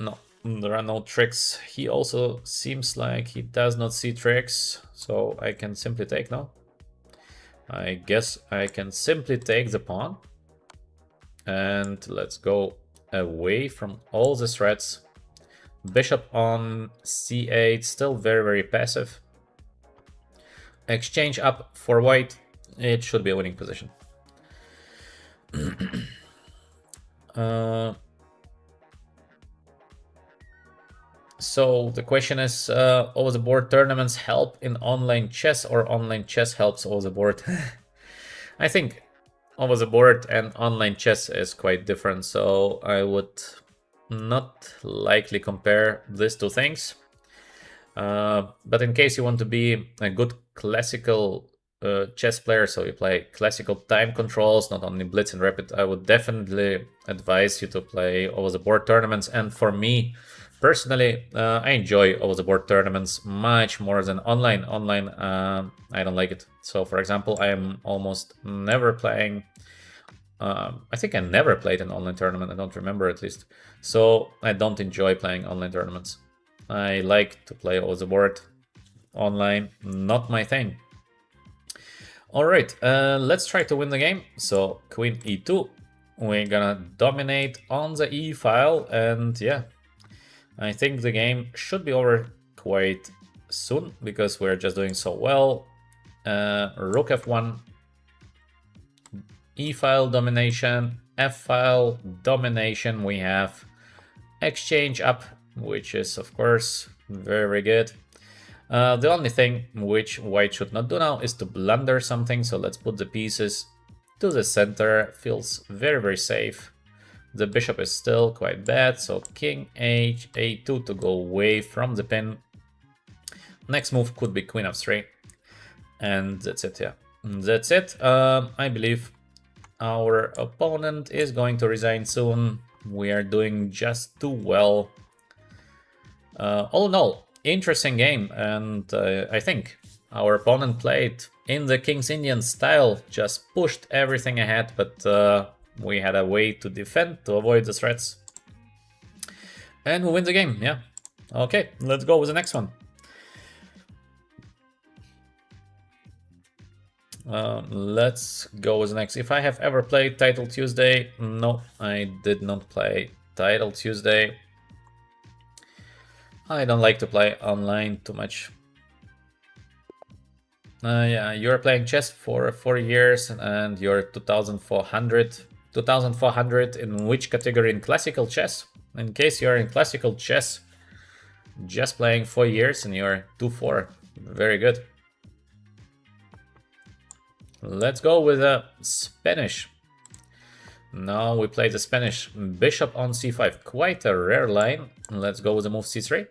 No, there are no tricks. He also seems like he does not see tricks. So I can simply take now. I guess I can simply take the pawn. And let's go away from all the threats. Bishop on c8, still very, very passive. Exchange up for white. It should be a winning position. So the question is, over the board tournaments help in online chess or online chess helps over the board? I think over the board and online chess is quite different, so I would not likely compare these two things. But in case you want to be a good classical chess player, so you play classical time controls, not only blitz and rapid, I would definitely advise you to play over the board tournaments. And for me personally, I enjoy over the board tournaments much more than online. Online, I don't like it. So for example, I am almost never playing. I think I never played an online tournament. I don't remember, at least. So I don't enjoy playing online tournaments. I like to play over the board. Online, not my thing. All right, let's try to win the game. So queen e2. We're gonna dominate on the e file, and yeah, I think the game should be over quite soon because we're just doing so well. Rook f1, e-file domination, f-file domination. We have exchange up, which is of course very, very good. The only thing which white should not do now is to blunder something. So let's put the pieces to the center. Feels very, very safe. The bishop is still quite bad, so king h, a2 to go away from the pin. Next move could be queen f3. And that's it, yeah. That's it. I believe our opponent is going to resign soon. We are doing just too well. All in all, interesting game. And I think our opponent played in the King's Indian style, just pushed everything ahead, but we had a way to defend, to avoid the threats. And we win the game, yeah. Okay, let's go with the next one. Let's go with the next. If I have ever played Title Tuesday, no, I did not play Title Tuesday. I don't like to play online too much. Yeah, you're playing chess for 4 years and you're 2,400. 2,400 in which category? In classical chess? In case you're in classical chess, just playing 4 years and you're 2-4. Very good. Let's go with a Spanish. Now we play the Spanish. Bishop on c5. Quite a rare line. Let's go with the move c3.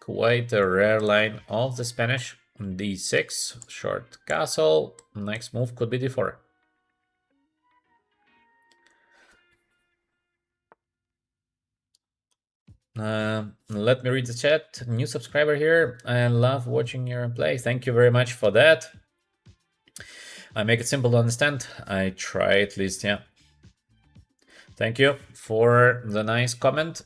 Quite a rare line of the Spanish. d6, short castle. Next move could be d4. Let me read the chat. New subscriber here. I love watching your play. Thank you very much for that. I make it simple to understand. I try at least, yeah. Thank you for the nice comment.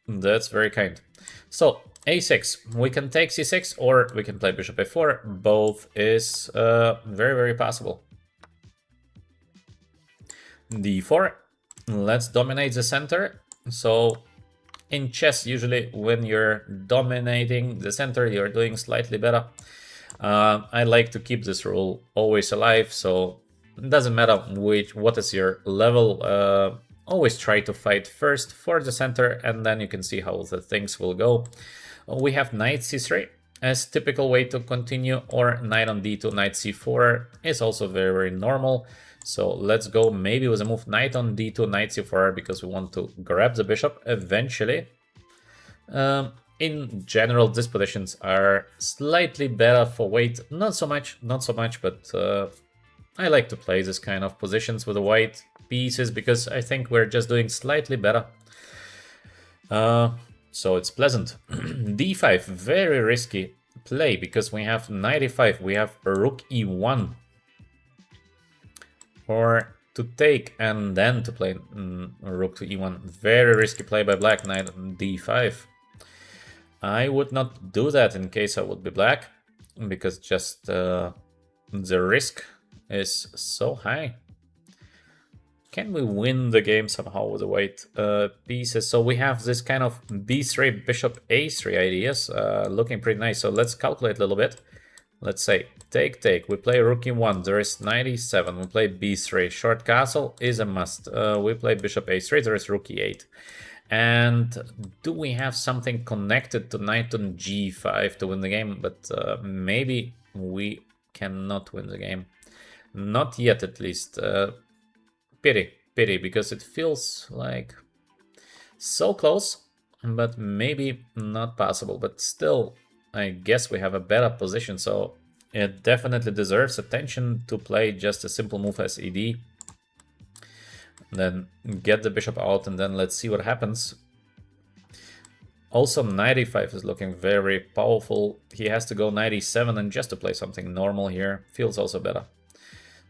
That's very kind. So a6, we can take c6 or we can play bishop a4. Both is very, very possible. d4, let's dominate the center. So in chess, usually when you're dominating the center, you're doing slightly better. I like to keep this rule always alive, so it doesn't matter what is your level. Always try to fight first for the center, and then you can see how the things will go. We have knight c3 as typical way to continue, or knight on d2, knight c4 is also very, very normal. So let's go maybe with a move knight on d2, knight c4, because we want to grab the bishop eventually. in general, these positions are slightly better for weight. Not so much, but I like to play this kind of positions with the white pieces because I think we're just doing slightly better. So it's pleasant. d5, very risky play because we have knight e5, we have rook e1. Or to take and then to play rook to e1. Very risky play by black, knight d5. I would not do that in case I would be black, because just the risk is so high. Can we win the game somehow with the white pieces? So we have this kind of b3, bishop a3 ideas, looking pretty nice. So let's calculate a little bit. Let's say take, take. We play rook e1. There is knight e7. We play b3. Short castle is a must. We play bishop a3. There is rook e8. And do we have something connected to knight on g5 to win the game? But maybe we cannot win the game. Not yet, at least. Pity, because it feels like so close, but maybe not possible. But still, I guess we have a better position, so it definitely deserves attention to play just a simple move as ed. Then get the bishop out, and then let's see what happens. Also, knight e5 is looking very powerful. He has to go knight e7, and just to play something normal here feels also better.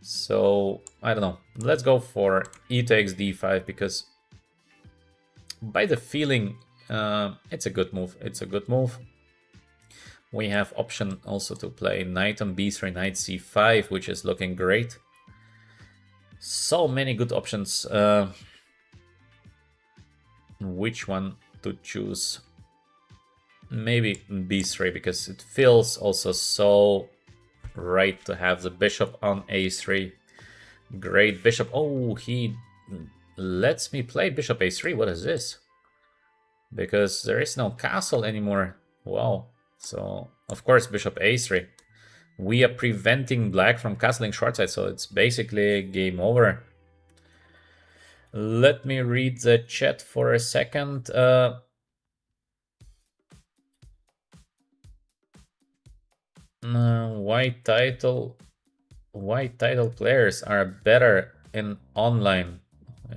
So, I don't know. Let's go for e takes d5, because by the feeling, it's a good move. It's a good move. We have option also to play knight on b3, knight c5, which is looking great. So many good options. Which one to choose? Maybe b3, because it feels also so right to have the bishop on a3. Great bishop. Oh, he lets me play bishop a3. What is this? Because there is no castle anymore. Wow. So, of course, bishop a3. We are preventing black from castling short side, so it's basically game over. Let me read the chat for a second. White title players are better in online.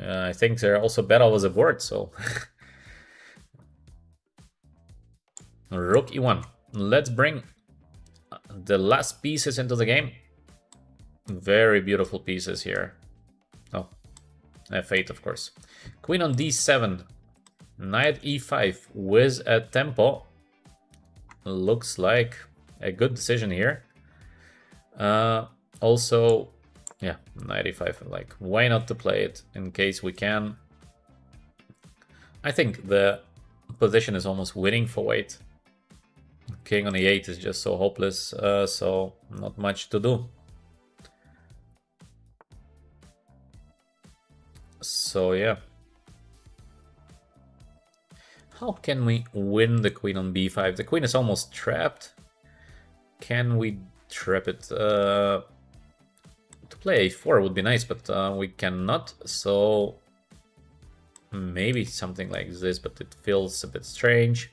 I think they're also better with the board, so rook e1. Let's bring the last pieces into the game. Very beautiful pieces here. Oh, f8, of course. Queen on d7. Knight e5 with a tempo. Looks like a good decision here. Also, yeah, knight e5. Like, why not to play it in case we can? I think the position is almost winning for white. King on e8 is just so hopeless, so not much to do. So yeah. How can we win the queen on b5? The queen is almost trapped. Can we trap it? To play a4 would be nice, but we cannot. So maybe something like this, but it feels a bit strange.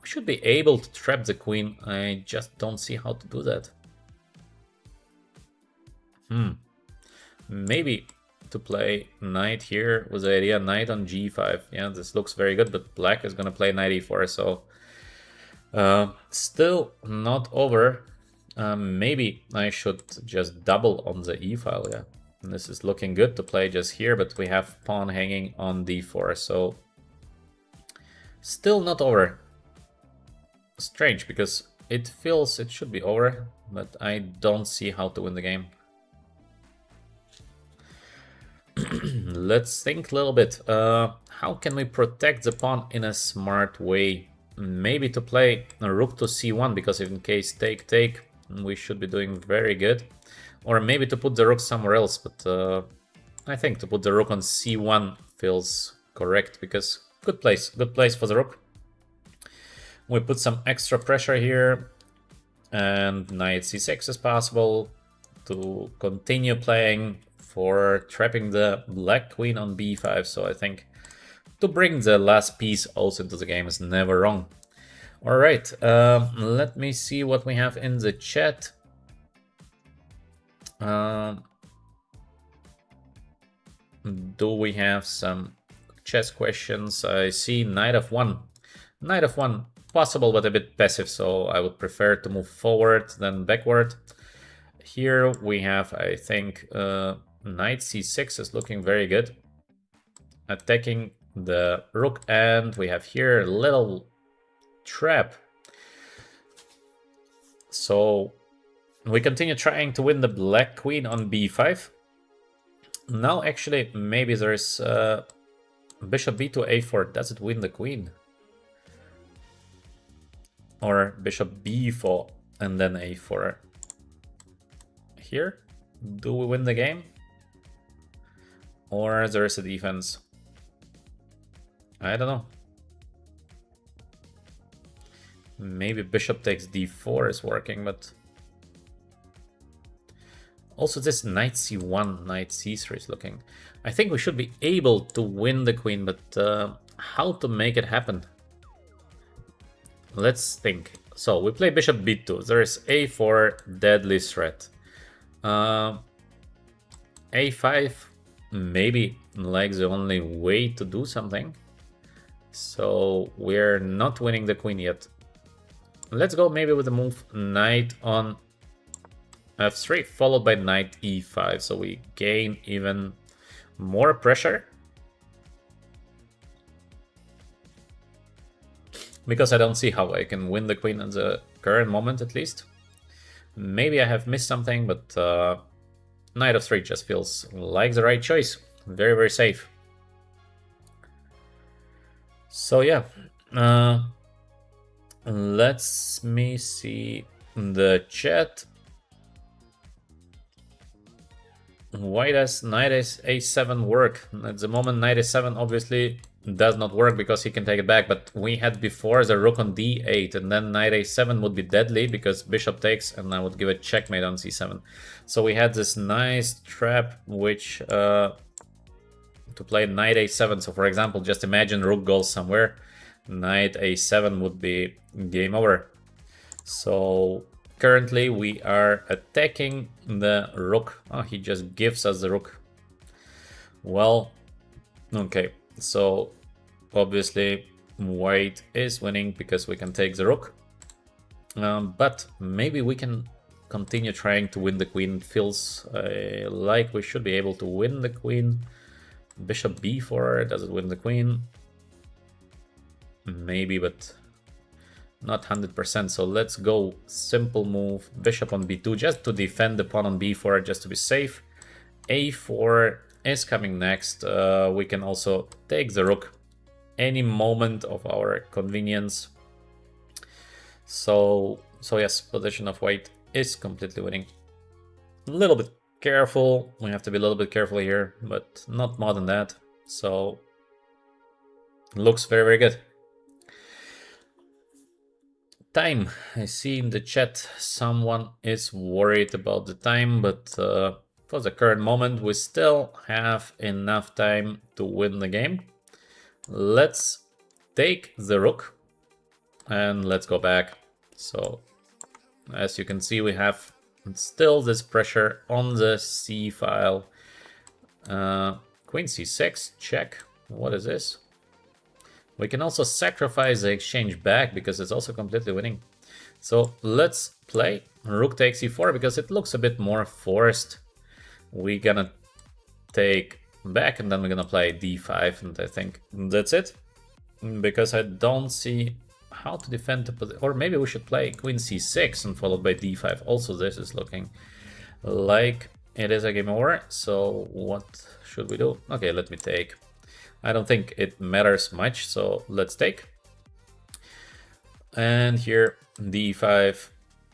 We should be able to trap the queen. I just don't see how to do that. Maybe to play knight here with the idea knight on g5. Yeah, this looks very good, but black is gonna play knight e4, so still not over. Maybe I should just double on the e file. Yeah, and this is looking good to play just here, but we have pawn hanging on d4, so still not over. Strange, because it feels it should be over, but I don't see how to win the game. Let's think a little bit. How can we protect the pawn in a smart way? Maybe to play a rook to c1, because in case take, we should be doing very good. Or maybe to put the rook somewhere else, but I think to put the rook on c1 feels correct, because good place for the rook. We put some extra pressure here, and knight c6 is possible to continue playing for trapping the black queen on b5. So I think to bring the last piece also into the game is never wrong. All right, let me see what we have in the chat. Do we have some chess questions? I see knight f1. Knight f1, possible but a bit passive, so I would prefer to move forward than backward. Here we have, I think, knight c6 is looking very good. Attacking the rook, and we have here a little trap. So we continue trying to win the black queen on b5. Now actually maybe there's bishop b2 a4. Does it win the queen? Or bishop b4 and then a4. Here, do we win the game? Or there is a defense? I don't know. Maybe bishop takes d4 is working, but also this knight c1, knight c3 is looking. I think we should be able to win the queen, but how to make it happen? Let's think. So we play bishop b2. There is a4, deadly threat. A5, maybe like the only way to do something. So we're not winning the queen yet. Let's go maybe with the move knight on f3, followed by knight e5. So we gain even more pressure. Because I don't see how I can win the queen at the current moment, at least. Maybe I have missed something, but knight f3 just feels like the right choice. Very, very safe. So yeah, let me see the chat. Why does knight a7 work? At the moment, knight a7 obviously does not work because he can take it back, but we had before the rook on d8, and then knight a7 would be deadly because bishop takes, and I would give a checkmate on c7. So we had this nice trap which to play knight a7. So for example, just imagine rook goes somewhere, knight a7 would be game over. So currently we are attacking the rook. Oh, he just gives us the rook. Well, okay, so obviously white is winning because we can take the rook, but maybe we can continue trying to win the queen. It feels like we should be able to win the queen. Bishop b4, does it win the queen? Maybe, but not 100%. So let's go simple move, bishop on b2, just to defend the pawn on b4, just to be safe. a4 is coming next. We can also take the rook any moment of our convenience. So yes, position of white is completely winning. A little bit careful, we have to be a little bit careful here, but not more than that. So looks very, very good. Time, I see in the chat someone is worried about the time, but for the current moment we still have enough time to win the game. Let's take the rook and let's go back. So as you can see, we have still this pressure on the c file. Queen c6, check. What is this? We can also sacrifice the exchange back because it's also completely winning. So let's play rook takes e4 because it looks a bit more forced. We're gonna take back and then we're gonna play d5, and I think that's it. Because I don't see how to defend the position. Or maybe we should play queen c6 and followed by d5. Also, this is looking like it is a game over. So what should we do? Okay, let me take. I don't think it matters much, so let's take. And here d5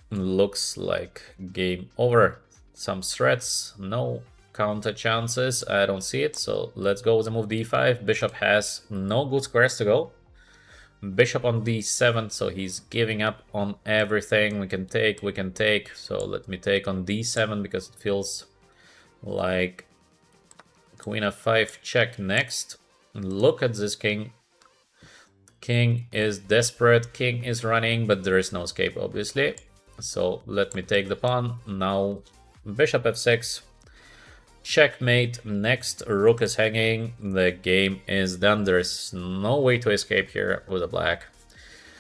looks like game over. Some threats, no counter chances, I don't see it. So let's go with the move d5. Bishop has no good squares to go. Bishop on d7, so he's giving up on everything. We can take. So let me take on d7 because it feels like queen f5 check next. Look at this king. King is desperate, king is running, but there is no escape, obviously. So let me take the pawn. Now bishop f6. Checkmate. Next, rook is hanging. The game is done. There's no way to escape here with a black.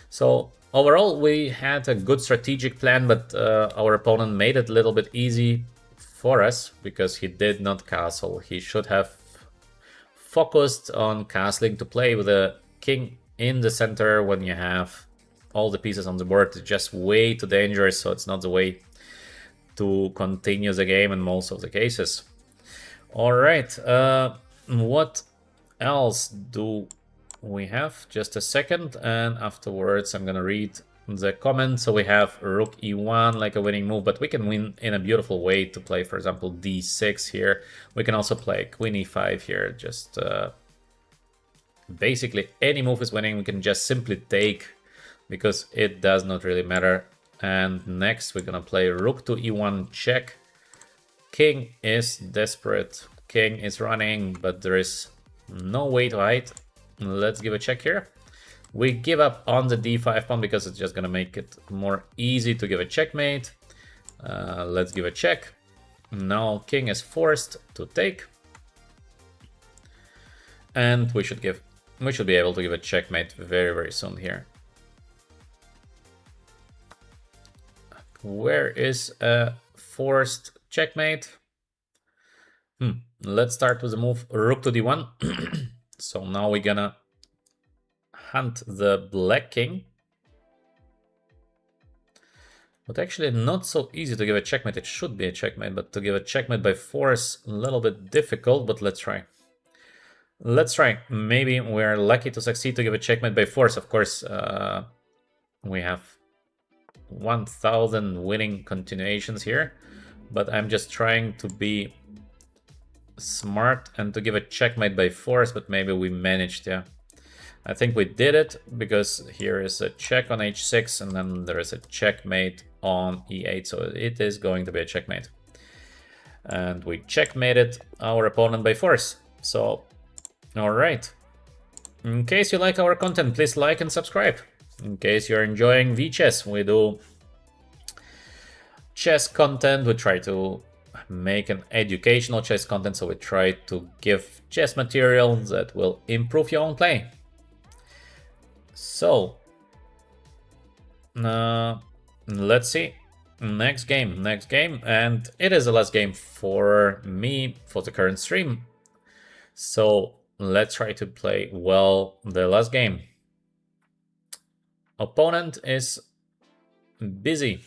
So overall, we had a good strategic plan, but our opponent made it a little bit easy for us because he did not castle. He should have focused on castling to play with a king in the center when you have all the pieces on the board. It's just way too dangerous, so it's not the way to continue the game in most of the cases. All right, what else do we have? Just a second, and afterwards I'm gonna read the comments. So we have rook e1 like a winning move, but we can win in a beautiful way to play, for example, d6 here. We can also play queen e5 here. Just basically any move is winning. We can just simply take because it does not really matter. And next we're gonna play rook to e1 check. King is desperate, king is running, but there is no way to hide. Let's give a check here. We give up on the d5 pawn because it's just gonna make it more easy to give a checkmate. Let's give a check. Now king is forced to take. And we should be able to give a checkmate very, very soon here. Where is a forced checkmate? Let's start with the move rook to d1. So now we're gonna hunt the black king. But actually not so easy to give a checkmate. It should be a checkmate, but to give a checkmate by force, a little bit difficult, but let's try. Let's try. Maybe we're lucky to succeed to give a checkmate by force. Of course, we have 1000 winning continuations here, but I'm just trying to be smart and to give a checkmate by force, but maybe we managed. Yeah, I think we did it because here is a check on h6 and then there is a checkmate on e8, so it is going to be a checkmate. And we checkmated our opponent by force. So all right, in case you like our content, please like and subscribe. In case you're enjoying VChess, we do chess content. We try to make an educational chess content, so we try to give chess material that will improve your own play. So let's see, next game, and it is the last game for me for the current stream. So let's try to play well the last game. Opponent is busy.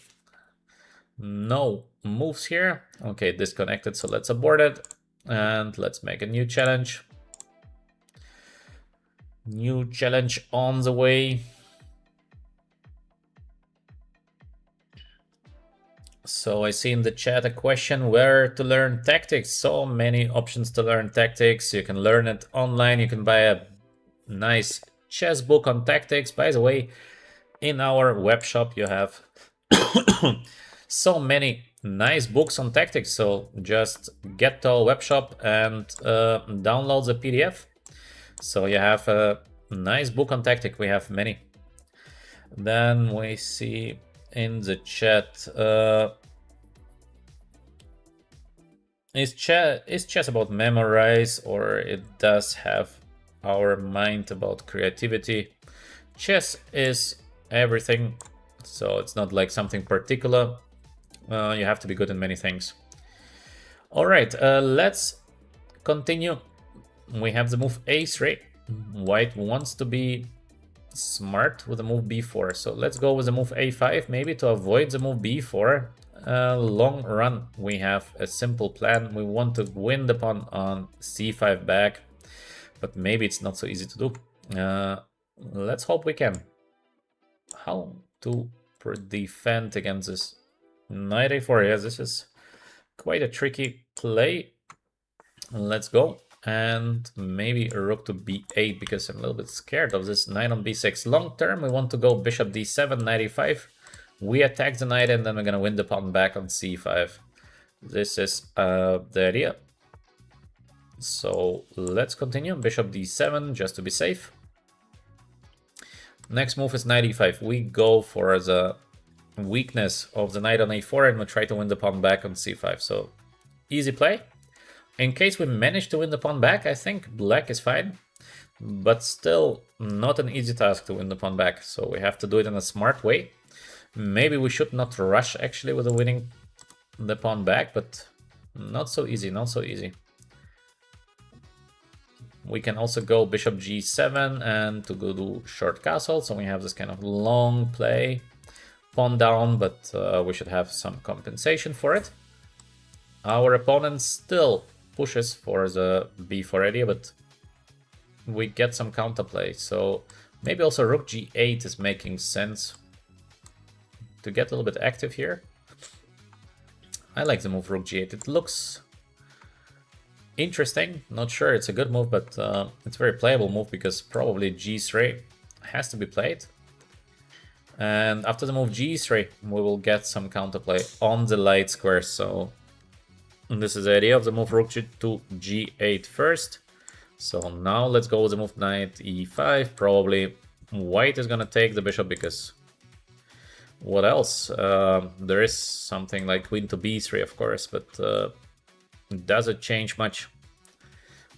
No moves here. Okay, disconnected, so let's abort it and let's make a new challenge. New challenge on the way. So I see in the chat a question where to learn tactics. So many options to learn tactics. You can learn it online. You can buy a nice chess book on tactics. By the way, in our web shop you have so many nice books on tactics. So just get to our web shop and download the PDF. So you have a nice book on tactic. We have many. Then we see in the chat, is chess about memorize, or it does have our mind about creativity? Chess is everything, so it's not like something particular. You have to be good in many things. All right, let's continue. We have the move a3. White wants to be smart with the move b4, so let's go with the move a5, maybe to avoid the move b4. Long run, we have a simple plan. We want to win the pawn on c5 back, but maybe it's not so easy to do. Let's hope we can. How to defend against this knight a4? Yes, this is quite a tricky play. Let's go. And maybe a rook to b8 because I'm a little bit scared of this knight on b6. Long term, we want to go bishop d7, knight e5. We attack the knight and then we're gonna win the pawn back on c5. This is the idea. So let's continue. Bishop d7 just to be safe. Next move is knight e5. We go for the weakness of the knight on a4 and we try to win the pawn back on c5. So easy play. In case we manage to win the pawn back, I think black is fine. But still not an easy task to win the pawn back. So we have to do it in a smart way. Maybe we should not rush actually with the winning the pawn back, but not so easy, not so easy. We can also go bishop g7 and to go do short castle. So we have this kind of long play. Pawn down, but we should have some compensation for it. Our opponent still pushes for the b4 area, but we get some counterplay. So maybe also rook g8 is making sense to get a little bit active here. I like the move rook g8. It looks interesting. Not sure it's a good move, but it's a very playable move because probably g3 has to be played. And after the move g3, we will get some counterplay on the light square. So this is the idea of the move rook to g8 first. So now let's go with the move knight e5. Probably white is gonna take the bishop because what else? There is something like queen to b3, of course, but does it change much?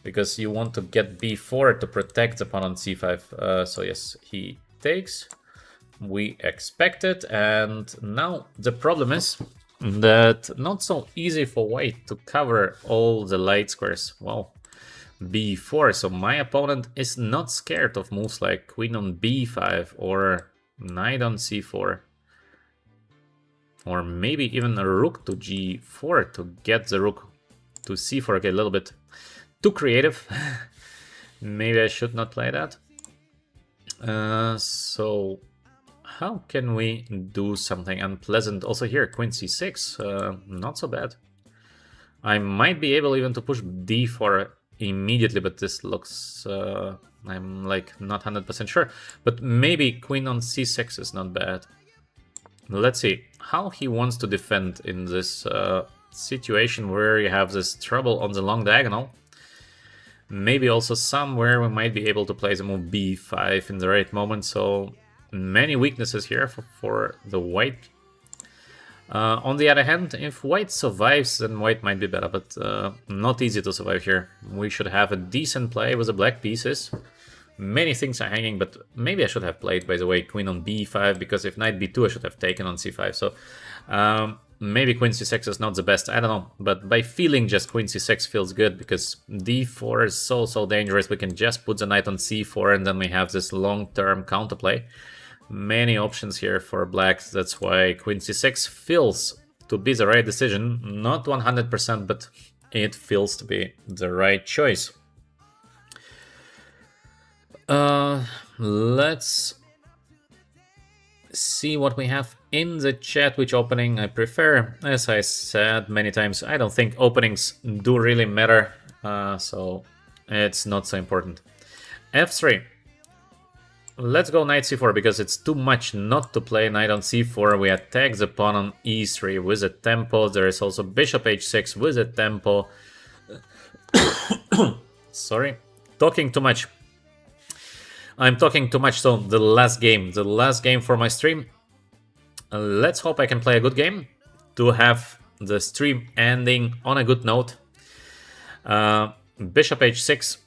Because you want to get b4 to protect the pawn on c5. So yes, he takes. We expect it, and now the problem is that not so easy for white to cover all the light squares. Well, b4, so my opponent is not scared of moves like queen on b5 or knight on c4. Or maybe even a rook to g4 to get the rook to c4. Okay, a little bit too creative. Maybe I should not play that. So how can we do something unpleasant? Also here, queen c6, not so bad. I might be able even to push d4 immediately, but this looks, I'm like not 100% sure. But maybe queen on c6 is not bad. Let's see how he wants to defend in this situation where you have this trouble on the long diagonal. Maybe also somewhere we might be able to play the move b5 in the right moment. So many weaknesses here for the white. On the other hand, if white survives, then white might be better, but not easy to survive here. We should have a decent play with the black pieces. Many things are hanging, but maybe I should have played, by the way, queen on b5, because if knight b2, I should have taken on c5. So maybe queen c6 is not the best, I don't know. But by feeling, just queen c6 feels good, because d4 is so dangerous. We can just put the knight on c4, and then we have this long-term counterplay. Many options here for blacks, that's why queen c6 feels to be the right decision. Not 100%, but it feels to be the right choice. Let's see what we have in the chat, which opening I prefer. As I said many times, I don't think openings do really matter, so it's not so important. f3. Let's go knight c4 because it's too much not to play knight on c4. We attack the pawn on e3 with a tempo. There is also bishop h6 with a tempo. Sorry, talking too much. I'm talking too much, so the last game for my stream. Let's hope I can play a good game to have the stream ending on a good note. Bishop h6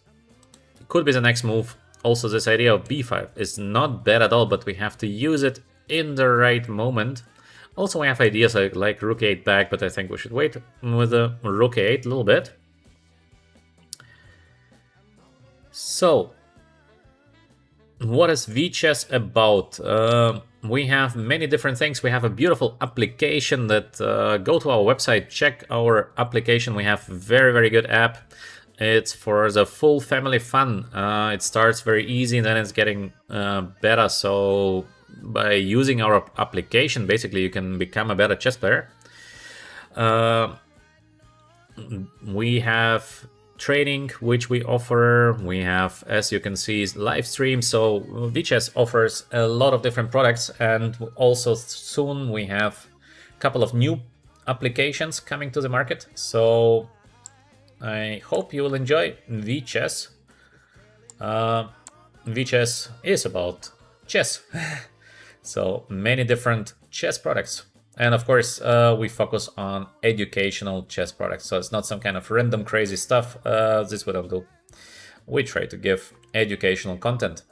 could be the next move. Also, this idea of b5 is not bad at all, but we have to use it in the right moment. Also, we have ideas like rook a8 back, but I think we should wait with the rook a8 a little bit. So, what is VChess about? We have many different things. We have a beautiful application that go to our website, check our application. We have very good app. It's for the full family fun. It starts very easy and then it's getting better. So by using our application, basically you can become a better chess player. We have training which we offer. We have, as you can see, live stream. So VChess offers a lot of different products, and also soon we have a couple of new applications coming to the market. So I hope you will enjoy VChess. VChess is about chess. So many different chess products. And of course, we focus on educational chess products. So it's not some kind of random crazy stuff. This we don't do. We try to give educational content.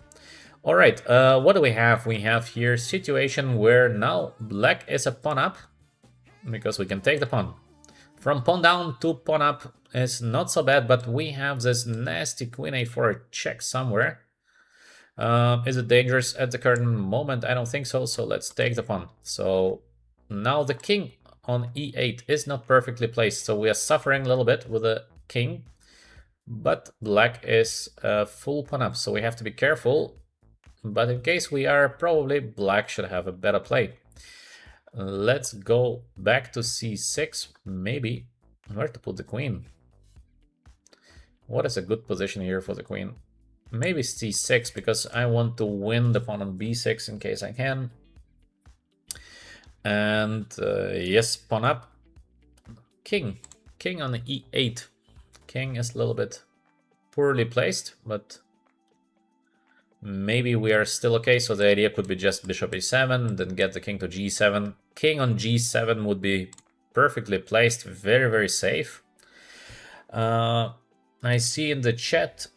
All right, what do we have? We have here situation where now black is a pawn up because we can take the pawn. From pawn down to pawn up is not so bad, but we have this nasty queen a4 check somewhere. Is it dangerous at the current moment? I don't think so, so let's take the pawn. So now the king on e8 is not perfectly placed, so we are suffering a little bit with the king, but black is full pawn up, so we have to be careful. But in case we are, probably black should have a better play. Let's go back to c6, maybe. Where to put the queen? What is a good position here for the queen? Maybe c6, because I want to win the pawn on b6 in case I can. And yes, pawn up. King on e8. King is a little bit poorly placed, but maybe we are still okay. So the idea could be just bishop a7, then get the king to g7. King on g7 would be perfectly placed, very, very safe. I see in the chat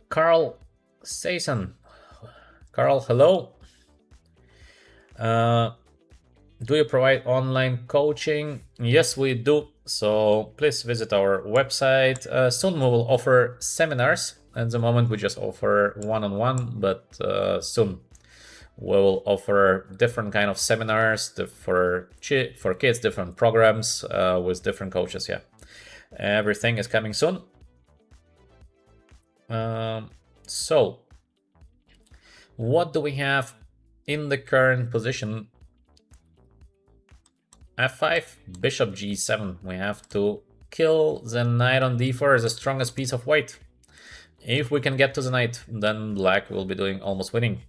Carl Saison. Carl, hello. Do you provide online coaching? Yes, we do. So please visit our website. Soon we will offer seminars. At the moment, we just offer one-on-one, but soon we will offer different kind of seminars for kids, different programs with different coaches. Yeah, everything is coming soon. So what do we have in the current position? f5, bishop g7. We have to kill the knight on d4 as the strongest piece of white. If we can get to the knight, then black will be doing almost winning.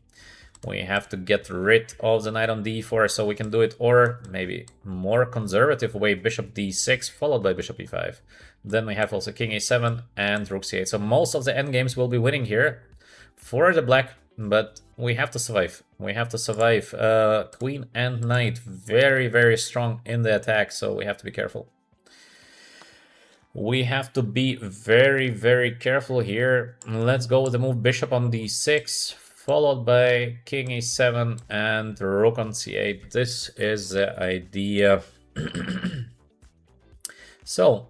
We have to get rid of the knight on d4 so we can do it, or maybe more conservative way, bishop d6 followed by bishop e5. Then we have also king a7 and rook c8. So most of the endgames will be winning here for the black, but we have to survive. We have to survive. Queen and knight very, very strong in the attack, so we have to be careful. We have to be very, very careful here. Let's go with the move bishop on d6, followed by king a7 and rook on c8. This is the idea. So,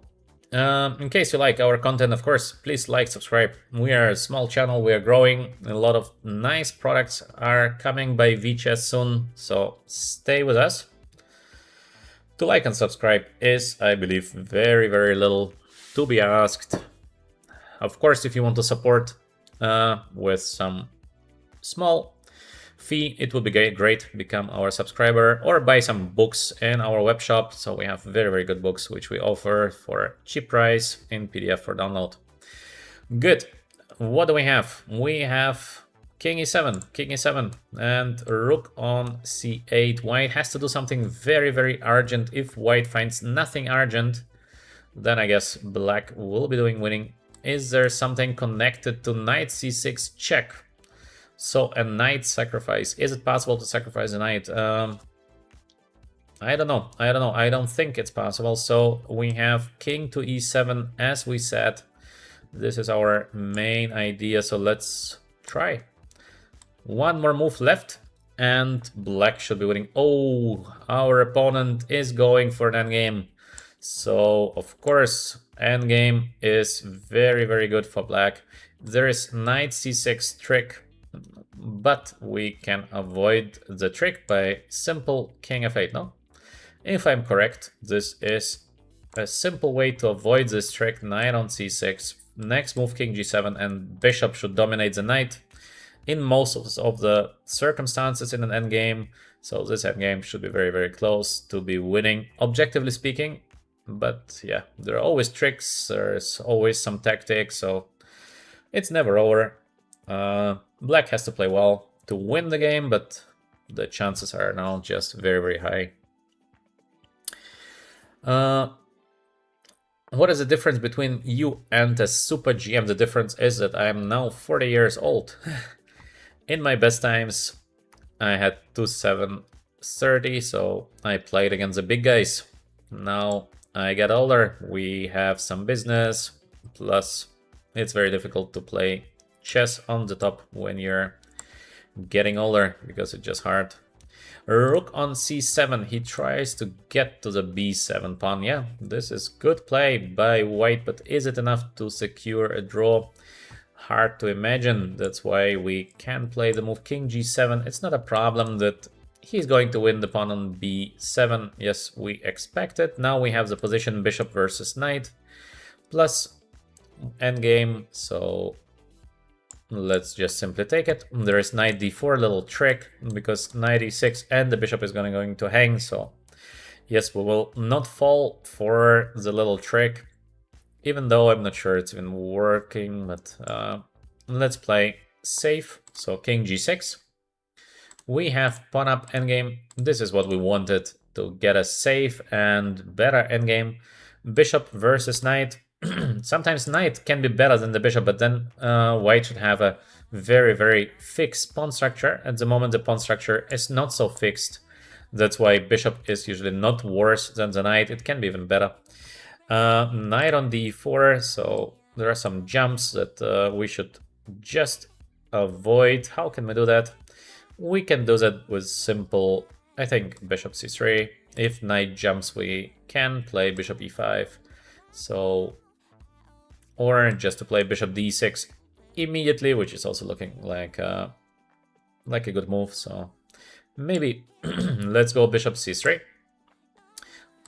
in case you like our content, of course, please like, subscribe. We are a small channel, we are growing. A lot of nice products are coming by VChess soon, so stay with us. To like and subscribe is, I believe, very, very little to be asked. Of course, if you want to support with some small fee, it would be great. Become our subscriber or buy some books in our web shop. So we have very, very good books which we offer for a cheap price in PDF for download. Good. What do we have? We have king e7, and rook on c8. White has to do something very, very urgent. If white finds nothing urgent, then I guess black will be doing winning. Is there something connected to knight c6 check? So a knight sacrifice. Is it possible to sacrifice a knight? I don't know. I don't think it's possible. So we have king to e7 as we said. This is our main idea. So let's try. One more move left and black should be winning. Oh, our opponent is going for an endgame. So of course, endgame is very, very good for black. There is knight c6 trick, but we can avoid the trick by simple king f8, no? If I'm correct, this is a simple way to avoid this trick. Knight on c6, next move king g7, and bishop should dominate the knight in most of the circumstances in an endgame. So this endgame should be very, very close to be winning, objectively speaking. But yeah, there are always tricks, there's always some tactics, so it's never over. Black has to play well to win the game, but the chances are now just very, very high. What is the difference between you and a super GM? The difference is that I am now 40 years old. In my best times, I had 2730, so I played against the big guys. Now I get older, we have some business, plus it's very difficult to play chess on the top when you're getting older, because it's just hard. Rook on c7, he tries to get to the b7 pawn. Yeah, this is good play by white, but is it enough to secure a draw? Hard to imagine. That's why we can play the move king g7. It's not a problem that he's going to win the pawn on b7. Yes, we expect it. Now we have the position bishop versus knight plus endgame, so let's just simply take it. There is knight d4, little trick, because knight e6 and the bishop is going to hang, so yes, we will not fall for the little trick, even though I'm not sure it's even working, but let's play safe. So king g6. We have pawn up endgame. This is what we wanted, to get a safe and better endgame. Bishop versus knight. Sometimes knight can be better than the bishop, but then white should have a very, very fixed pawn structure. At the moment, the pawn structure is not so fixed. That's why bishop is usually not worse than the knight. It can be even better. Knight on d4, so there are some jumps that we should just avoid. How can we do that? We can do that with simple, I think, bishop c3. If knight jumps, we can play bishop e5. So, or just to play bishop d6 immediately, which is also looking like a good move. So maybe let's go bishop c3.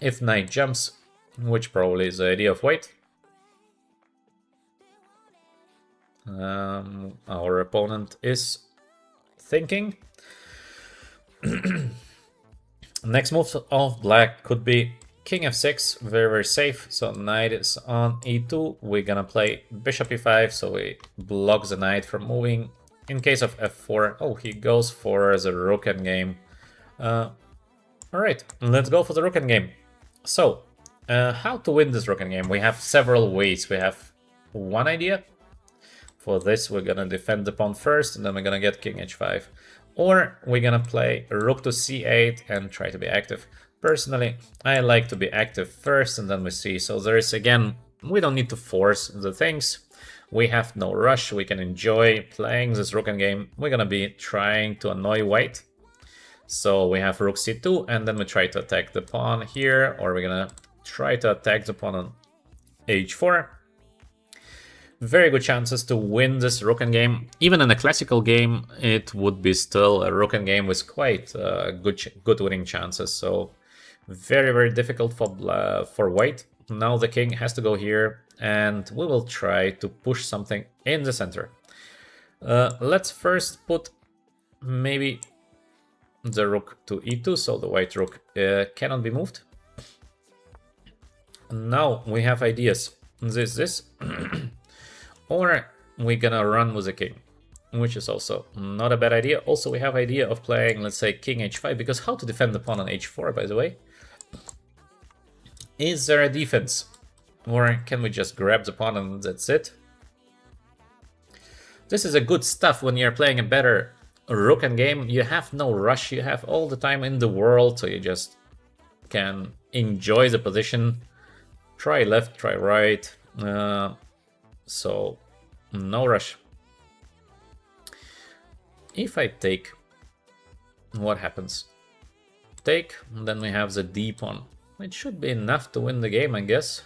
If knight jumps, which probably is the idea of white, our opponent is thinking. Next move of black could be king f6, very, very safe. So knight is on e2. We're gonna play bishop e5, so we block the knight from moving. In case of f4, oh, he goes for the rook endgame. Alright, let's go for the rook endgame. So, how to win this rook endgame? We have several ways. We have one idea. For this, we're gonna defend the pawn first, and then we're gonna get king h5. Or we're gonna play rook to c8 and try to be active. Personally, I like to be active first, and then we see. So there is, again, we don't need to force the things. We have no rush. We can enjoy playing this rook endgame. We're gonna be trying to annoy white. So we have rook c2, and then we try to attack the pawn here, or we're gonna try to attack the pawn on h4. Very good chances to win this rook endgame. Even in a classical game, it would be still a rook endgame with quite good winning chances. So very, very difficult for white. Now the king has to go here, and we will try to push something in the center. Let's first put maybe the rook to e2, so the white rook cannot be moved. Now we have ideas. This. Or we're gonna run with the king, which is also not a bad idea. Also, we have idea of playing, let's say, king h5, because how to defend the pawn on h4, by the way? Is there a defense? Or can we just grab the pawn and that's it? This is a good stuff when you're playing a better rook endgame. You have no rush, you have all the time in the world, so you just can enjoy the position. Try left, try right. So, no rush. If I take, what happens? Take, then we have the d pawn. It should be enough to win the game, I guess.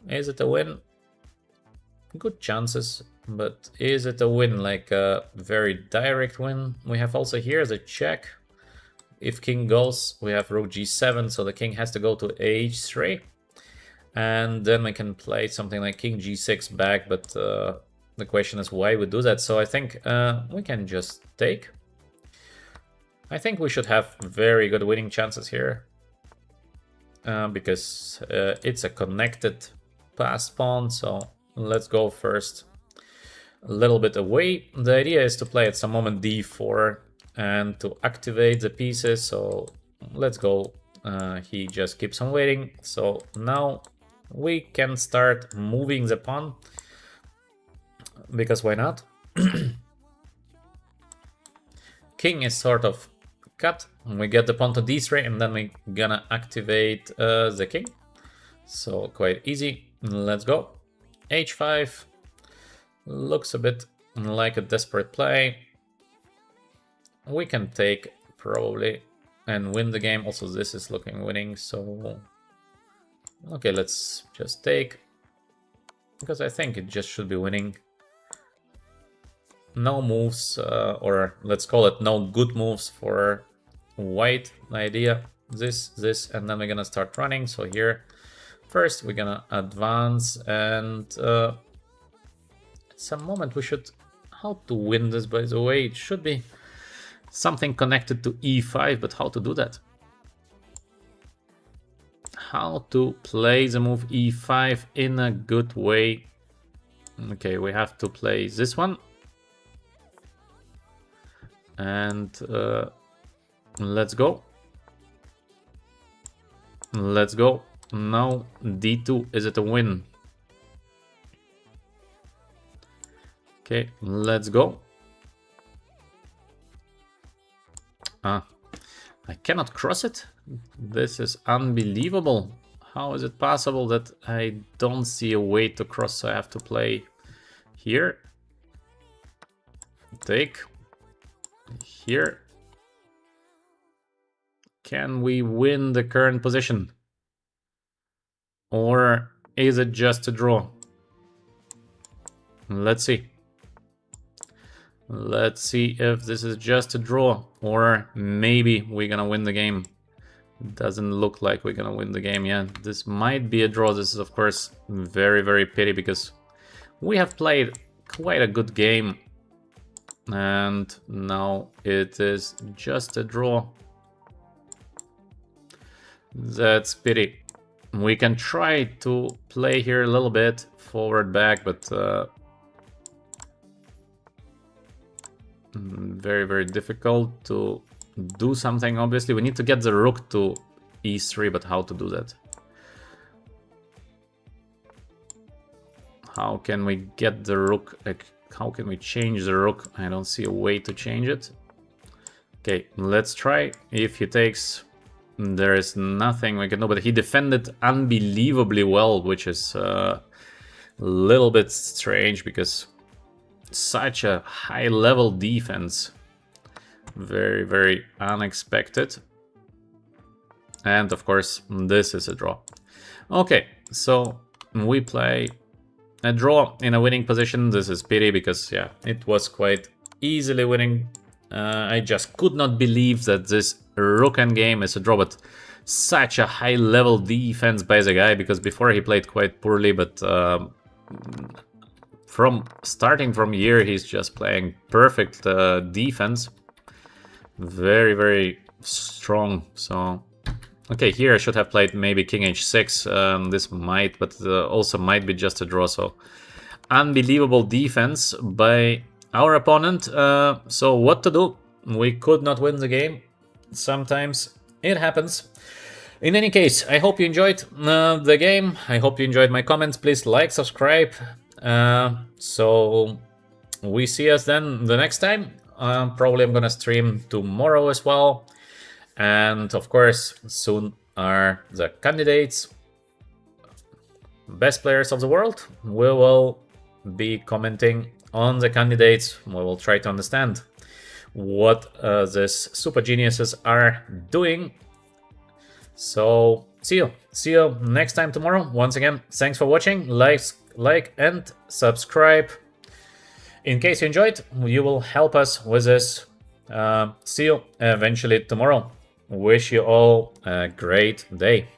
Is it a win? Good chances, but is it a win, like a very direct win? We have also here the check. If king goes, we have rook g7, so the king has to go to h3. And then we can play something like king g6 back, but the question is why we do that. So I think we can just take. I think we should have very good winning chances here, because it's a connected passed pawn. So let's go first a little bit away. The idea is to play at some moment d4 and to activate the pieces. So let's go He just keeps on waiting. So now we can start moving the pawn, because why not? King is sort of cut. We get the pawn to d3, and then we're gonna activate the king. So quite easy. Let's go. h5 looks a bit like a desperate play. We can take probably and win the game. Also, this is looking winning. So okay, let's just take, because I think it just should be winning. No moves, or let's call it no good moves for white. Idea this, and then we're gonna start running. So here first we're gonna advance, and at some moment we should, how to win this, by the way, it should be something connected to e5, but how to do that? How to play the move e5 in a good way? Okay, we have to play this one. And let's go. Let's go. Now d2, is it a win? Okay, let's go. I cannot cross it. This is unbelievable. How is it possible that I don't see a way to cross? So I have to play here. Take. Here. Can we win the current position? Or is it just a draw? Let's see. Let's see if this is just a draw, or maybe we're gonna win the game. Doesn't look like we're gonna win the game. Yeah, this might be a draw. This is, of course, very, very pity, because we have played quite a good game. And now it is just a draw. That's pity. We can try to play here a little bit forward back, but very, very difficult to do something. Obviously, we need to get the rook to e3, but how to do that? How can we get the rook? Like, how can we change the rook? I don't see a way to change it. Okay, let's try. If he takes, there is nothing we can do, but he defended unbelievably well, which is a little bit strange, because such a high level defense. Very, very unexpected. And of course, this is a draw. Okay, so we play a draw in a winning position. This is pity, because yeah, it was quite easily winning. I just could not believe that this rook endgame is a draw, but such a high level defense by the guy, because before he played quite poorly, but starting from here, he's just playing perfect defense. Very, very strong. So okay, here I should have played maybe king h6. This might, but also might be just a draw. So unbelievable defense by our opponent. So what to do? We could not win the game. Sometimes it happens. In any case, I hope you enjoyed the game. I hope you enjoyed my comments. Please like, subscribe. So we see us then the next time. Probably I'm gonna stream tomorrow as well. And of course, soon are the candidates, best players of the world. We will be commenting on the candidates. We will try to understand what these super geniuses are doing. So see you next time tomorrow. Once again, thanks for watching. Like and subscribe. In case you enjoyed, you will help us with this. See you eventually tomorrow. Wish you all a great day.